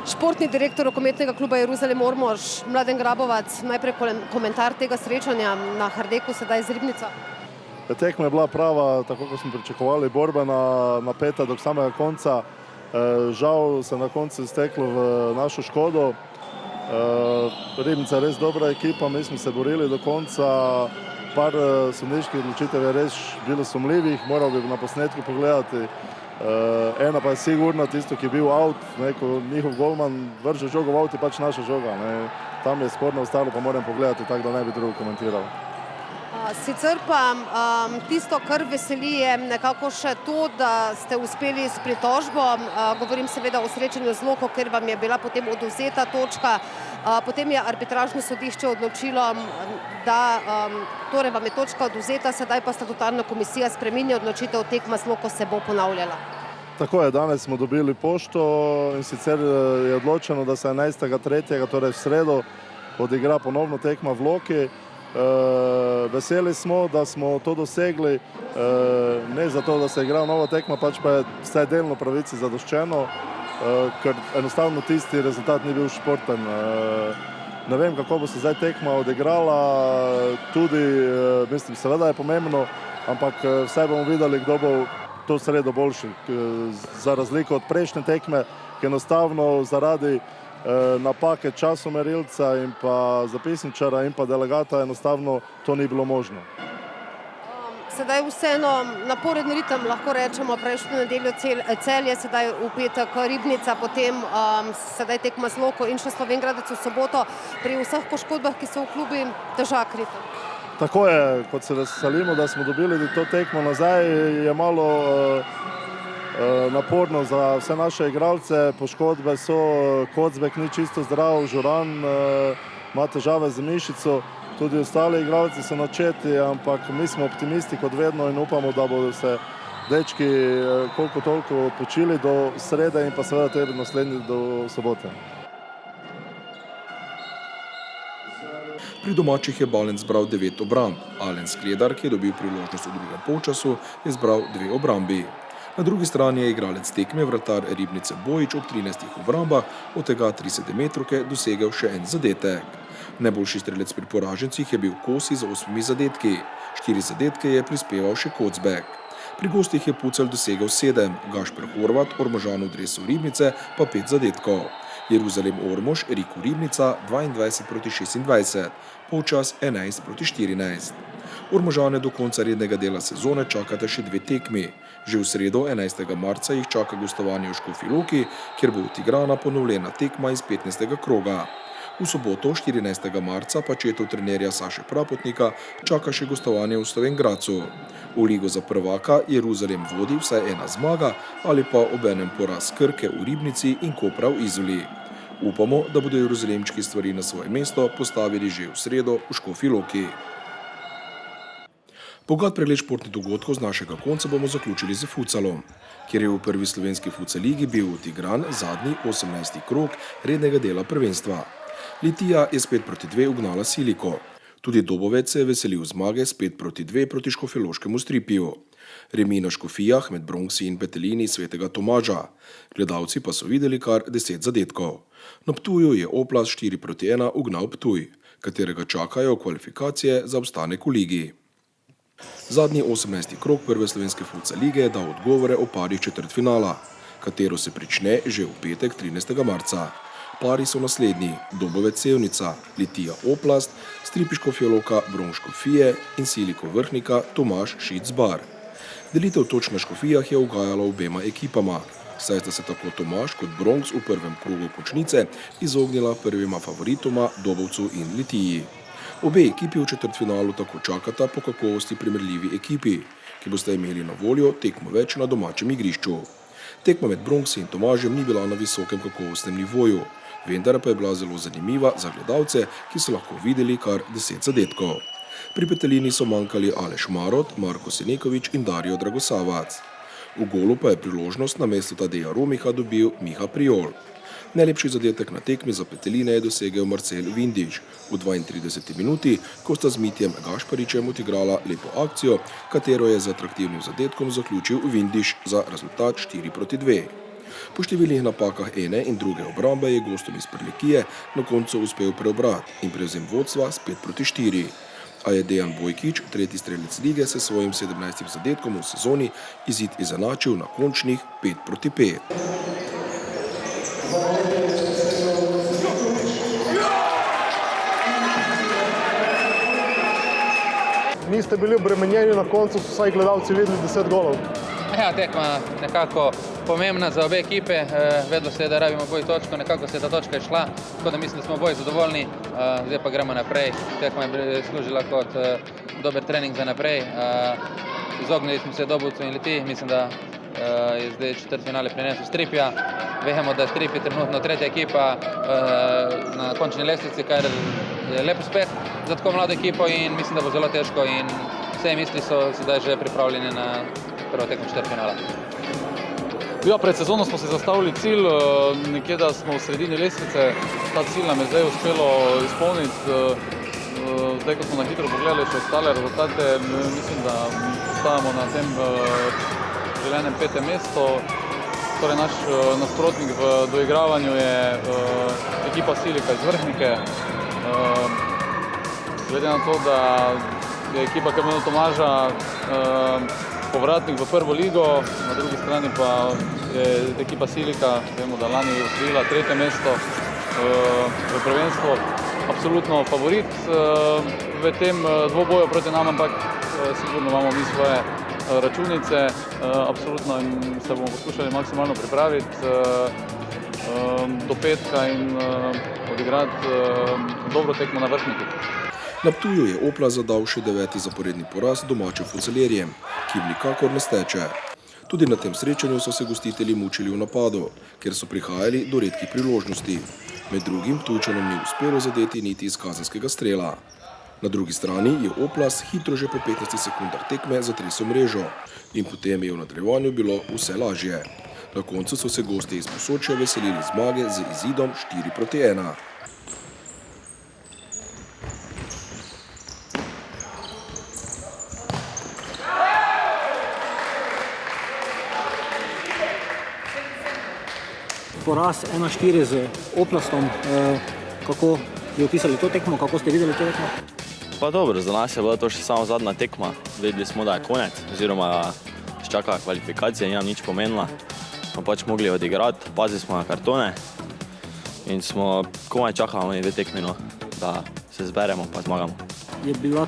Športni direktor rokometnega kluba Jeruzalem Ormož, Mladen Grabovac, najprej komentar tega srečanja na Hardeku, sedaj z Ribnico. Tekma je bila prava, tako kot smo pričakovali, borbena, napeta do samega konca. Žal se na koncu izteklo v našo škodo. Ribnica je res dobra ekipa, mi smo se borili do konca. Par sodniških odločitev je res bilo sumljivih, moral bi na posnetku pogledati. Ena pa je sigurno tisto, ki je bil out, ko njihov golman vrže žogo v out, je pač naša žoga. Tam je sporno ostalo, pa moram pogledati, tako da ne bi drugo komentiral. Sicer pa tisto, kar veseli, je nekako še to, da ste uspeli s pritožbo. Govorim seveda o srečanju z Loko, ker vam je bila potem odvzeta točka. Potem je arbitražno sodišče odločilo, da torej vam je točka odvzeta, sedaj pa statutarna komisija spreminja odločitev, tekma z Loko se bo ponavljala. Tako je, danes smo dobili pošto in sicer je odločeno, da se 11.3., torej v sredo, odigra ponovno tekma v Loki. Veseli smo, da smo to dosegli, ne zato, da se igra nova tekma, pač pa je vsaj delno pravici zadoščeno, ker enostavno tisti rezultat ni bil športen. Ne vem, kako bo se zdaj tekma odigrala, tudi, mislim, seveda je pomembno, ampak vsaj bomo videli, kdo bo to sredo boljši. Za razliko od prejšnje tekme, ki enostavno zaradi napake časomerilca in pa zapisničara in pa delegata enostavno to ni bilo možno. Sedaj vseeno naporen ritem, lahko rečemo, prejšnjo nedeljo Celje, sedaj v petek Ribnica, potem sedaj tekma z Loko in še Slovenj Gradec v soboto. Pri vseh poškodbah, ki so v klubi, težak ritem. Tako je, kot se veselimo, da smo dobili to tekmo nazaj, je malo naporno za vse naše igralce, poškodbe so, Kocbek ni čisto zdrav, Žuran ima težave z mišico, tudi ostali igralci so načeti, ampak mi smo optimisti kot vedno in upamo, da bodo se dečki koliko toliko odpočili do srede in pa seveda tudi naslednji do sobote. Pri domačih je Balen zbral 9 obramb, Alen Skledar, ki je dobil priložnost v drugem polčasu, je zbral 2 obrambi. Na drugi strani je igralec tekme vratar Ribnice Bojič ob 13 obrambah, od tega 30-metrovke dosegel še en zadetek. Najboljši strelec pri poražencih je bil Kosi z 8 zadetki. 4 zadetke je prispeval še Kocbek. Pri gostih je Pucelj dosegel 7, Gašper Horvat, Ormožan v dresu Ribnice pa 5 zadetkov. Jeruzalem Ormož, Riko Ribnica 22-26, polčas 11-14. Ormožane do konca rednega dela sezone čakate še 2 tekmi. Že v sredo 11. marca jih čaka gostovanje v Škofji Loki, kjer bo odigrana ponovljena tekma iz 15. kroga. V soboto 14. marca pa četov trenerja Saše Prapotnika čaka še gostovanje v Slovenj Gradcu. V ligo za prvaka Jeruzalem vodi vsaj ena zmaga ali pa obenem poraz Krke v Ribnici in Kopra v Izoli. Upamo, da bodo Jeruzalemčki stvari na svoje mesto postavili že v sredo v Škofji Loki. Bogat pregled športnih dogodkov z našega konca bomo zaključili z futsalom, kjer je v prvi slovenski futsal ligi bil odigran zadnji 18. krog rednega dela prvenstva. Litija je s 5-2 ugnala Siliko. Tudi Dobovec se je veselil zmage s 5-2 proti škofjeloškemu Stripiju. Remi na Škofijah med Bronksi in Petelini svetega Tomaža. Gledalci pa so videli kar 10 zadetkov. Na Ptuju je Oplast 4-1 ugnal Ptuj, katerega čakajo kvalifikacije za obstanek v ligi. Zadnji 18. krog prve slovenske futsal lige je dal odgovore o parih četrtfinala, katero se prične že v petek 13. marca. Pari so naslednji: Dobovec Sevnica, Litija Oplast, Stripi Škofja Loka, Bronš Škofije in Siliko Vrhnika Tomaž Šic Bar. Delitev točk na Škofijah je ugajala obema ekipama, saj sta se tako Tomaž kot Bronx v prvem krogu končnice izognila prvima favoritoma Dobovcu in Litiji. Obe ekipi v četrtfinalu tako čakata po kakovosti primerljivi ekipi, ki boste imeli na voljo tekmo več na domačem igrišču. Tekma med Bronxi in Tomažem ni bila na visokem kakovostnem nivoju, vendar pa je bila zelo zanimiva za gledalce, ki so lahko videli kar 10 zadetkov. Pri Petelini so manjkali Aleš Marot, Marko Senekovič in Darijo Dragosavac. V golu pa je priložnost na mesto Tadeja Romiha dobil Miha Priol. Najlepši zadetek na tekmi za Peteline je dosegel Marcel Vindič v 32. minuti, ko sta z Mitjem Gašparičem odigrala lepo akcijo, katero je z atraktivnim zadetkom zaključil Vindič za rezultat 4-2. Po številnih napakah ene in druge obrambe je gostom iz Prlekije na koncu uspel preobrat in prevzem vodstva s 5-4. A je Dejan Bojkič, tretji strelec lige, s svojim 17. zadetkom v sezoni izid izenačil na končnih 5-5. Niste bili obremenjeni, na koncu so vsaj gledalci videli 10 golov. Ja, tekma nekako pomembna za obe ekipe, vedelo se je, da rabimo boj točko, nekako se je ta točka šla, tako da mislim, da smo oboji zadovoljni, zdaj pa gremo naprej. Tekma je služila kot dober trening za naprej, izognili smo se Dobovcu in Litiji, mislim, da je zdaj četrtfinale prinesel Stripija. Vemo, da Strip je trenutno tretja ekipa na končni lestvici, kar je lep uspeh za tako mlado ekipo in mislim, da bo zelo težko in vse misli so sedaj že pripravljene na prvo tekmo četrtfinala. Ja, pred sezono smo si zastavili cilj, nekje da smo v sredini lestvice. Ta cilj nam je zdaj uspelo izpolniti. Zdaj, ko smo na hitro pogledali še ostale rezultate, mislim, da ostajamo na tem želenem 5. mestu. Torej, naš nasprotnik v doigravanju je ekipa Silika iz Vrhnike. Glede na to, da je ekipa Kamena Tomaža povratnik v prvo ligo, na drugi strani pa je ekipa Silika, vemo, da lani je osvojila 3. mesto v prvenstvu, absolutno favorit v tem dvoboju proti nam, ampak sigurno imamo mi svoje računice, absolutno se bomo poskušali maksimalno pripraviti do petka in odigrati dobro tekmo na Vrhniki. Na Ptuju je Oplast zadal še 9. zaporedni poraz domačim futsalerjem, ki jim nikakor ne steče. Tudi na tem srečanju so se gostitelji mučili v napadu, ker so prihajali do redkih priložnosti. Med drugim Ptujčanom ni uspelo zadeti niti iz kazenskega strela. Na drugi strani je Oplast hitro že po 15 sekundah tekme zatresel mrežo in potem je v nadaljevanju bilo vse lažje. Na koncu so se gosti iz Posočja veselili zmage z izidom 4-1. Poraz 1-4 z Oplastom. Kako bi opisali to tekmo, kako ste videli to tekmo? Pa dobro, za nas je bila to še samo zadnja tekma. Vedeli smo, da je konec, oziroma čaka kvalifikacije, ni nam nič pomenila. Smo pač mogli odigrati, pazili smo na kartone in smo komaj čakali 2 tekmi, da se zberemo pa zmagamo. Je bila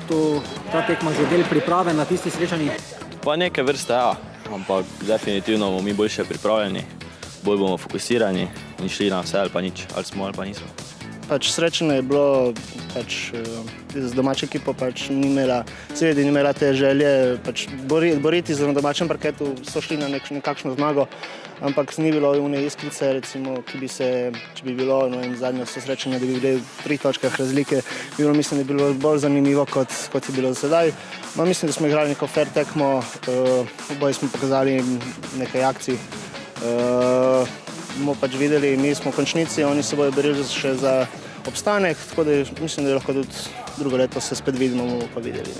ta tekma že del priprave na tisti srečanji? Pa neke vrste, ja, ampak definitivno bomo mi boljše pripravljeni. Bolj bomo fokusirani in šli na vse ali pa nič, ali smo ali pa nismo. srečanje je bilo, z domačo ekipo ni imela, seveda ni imela te želje boriti za na domačem parketu, so šli na nekakšno zmago, ampak ni bilo une iskrice, recimo, ki bi se, če bi bilo zadnjo srečanje, da bi bili v 3 točkah razlike, mislim, da bi bilo bolj zanimivo, kot je bilo sedaj. Mislim, da smo igrali neko fair tekmo, oboje smo pokazali nekaj akcij. Bomo videli, mi smo v končnici, oni se bojo borili še za obstanek, tako da mislim, da lahko tudi drugo leto se spet vidimo, bomo pa videli.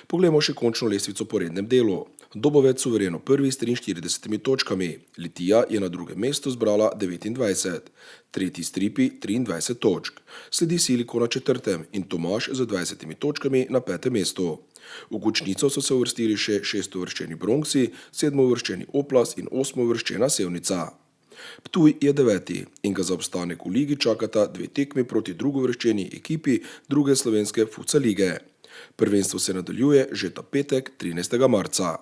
Poglejmo še končno lestvico po rednem delu. Dobovec suvereno prvi s 43 točkami, Litija je na drugem mestu zbrala 29, tretji Stripi 23 točk, sledi Siliko na 4. in Tomaž z 20 točkami na 5. mestu. V končnico so se uvrstili še 6. uvrščeni Bronksi, 7. uvrščeni Oplas in 8. uvrščena Sevnica. Ptuj je 9. in ga za obstanek v ligi čakata 2 tekmi proti drugovrščeni ekipi druge slovenske futsal lige. Prvenstvo se nadaljuje že ta petek 13. marca.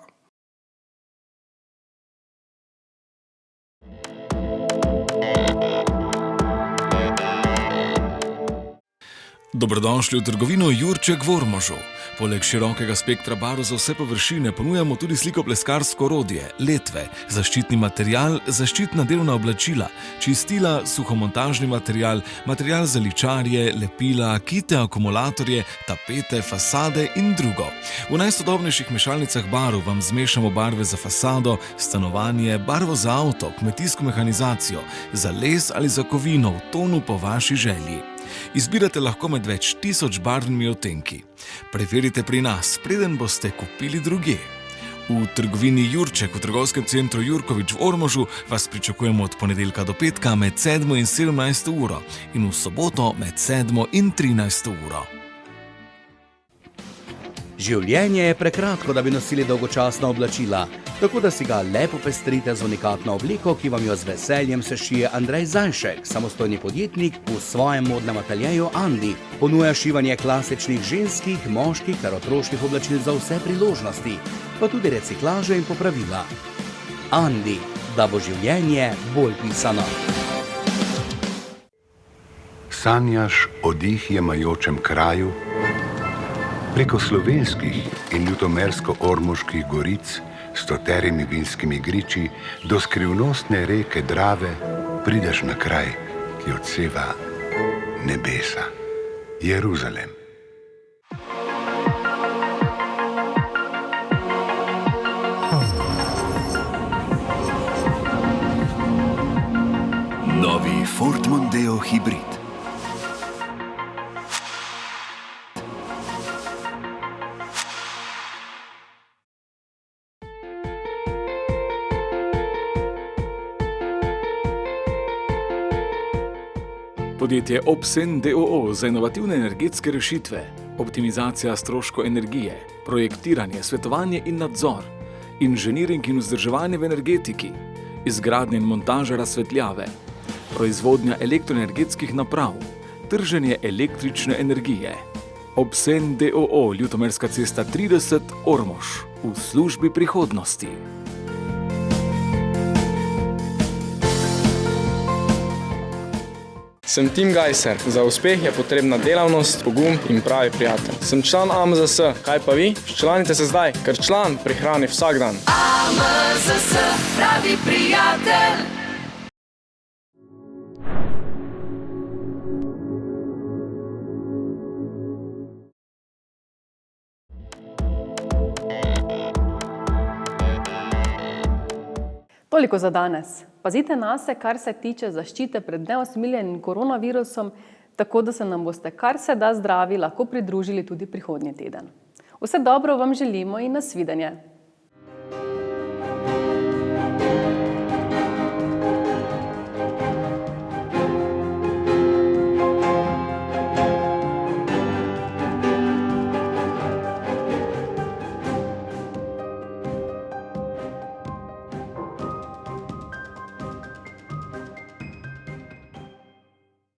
Dobrodošli v trgovino Jurček v Ormožu. Poleg širokega spektra barv za vse površine ponujamo tudi slikopleskarsko orodje, letve, zaščitni material, zaščitna delovna oblačila, čistila, suhomontažni material, material za ličarje, lepila, kite, akumulatorje, tapete, fasade in drugo. V najsodobnejših mešalnicah barv vam zmešamo barve za fasado, stanovanje, barvo za avto, kmetijsko mehanizacijo, za les ali za kovino v tonu po vaši želji. Izbirate lahko med več 1000 barvnimi odtenki. Preverite pri nas, preden boste kupili drugje. V trgovini Jurček v trgovskem centru Jurkovič v Ormožu vas pričakujemo od ponedeljka do petka med 7 in 17 uro in v soboto med 7 in 13 uro. Življenje je prekratko, da bi nosili dolgočasna oblačila, tako da si ga le popestrite z unikatno obliko, ki vam jo z veseljem sešije Andrej Zajšek, samostojni podjetnik v svojem modnem ateljeju Andi. Ponuja šivanje klasičnih ženskih, moških ter otroških oblačil za vse priložnosti, pa tudi reciklaže in popravila. Andi, da bo življenje bolj pisano. Sanjaš o dih jemajočem kraju? Preko slovenskih in ljutomersko-ormoških goric s 100 vinskimi griči do skrivnostne reke Drave prideš na kraj, ki odseva nebesa. Jeruzalem. Novi Ford Mondeo Hybrid. Podjetje Obsen d.o.o. za inovativne energetske rešitve, optimizacija stroškov energije, projektiranje, svetovanje in nadzor, inženiring in vzdrževanje v energetiki, izgradnja in montaža razsvetljave, proizvodnja elektroenergetskih naprav, trženje električne energije. Obsen d.o.o. Ljutomerska cesta 30 Ormož v službi prihodnosti. Sem Tim Gajser. Za uspeh je potrebna delavnost, pogum in pravi prijatelj. Sem član AMZS. Kaj pa vi? Včlanite se zdaj, ker član prihrani vsak dan. AMZS, pravi prijatelj. Toliko za danes. Pazite nase, kar se tiče zaščite pred neusmiljenim koronavirusom, tako da se nam boste kar se da zdravi lahko pridružili tudi prihodnji teden. Vse dobro vam želimo in nasvidenje.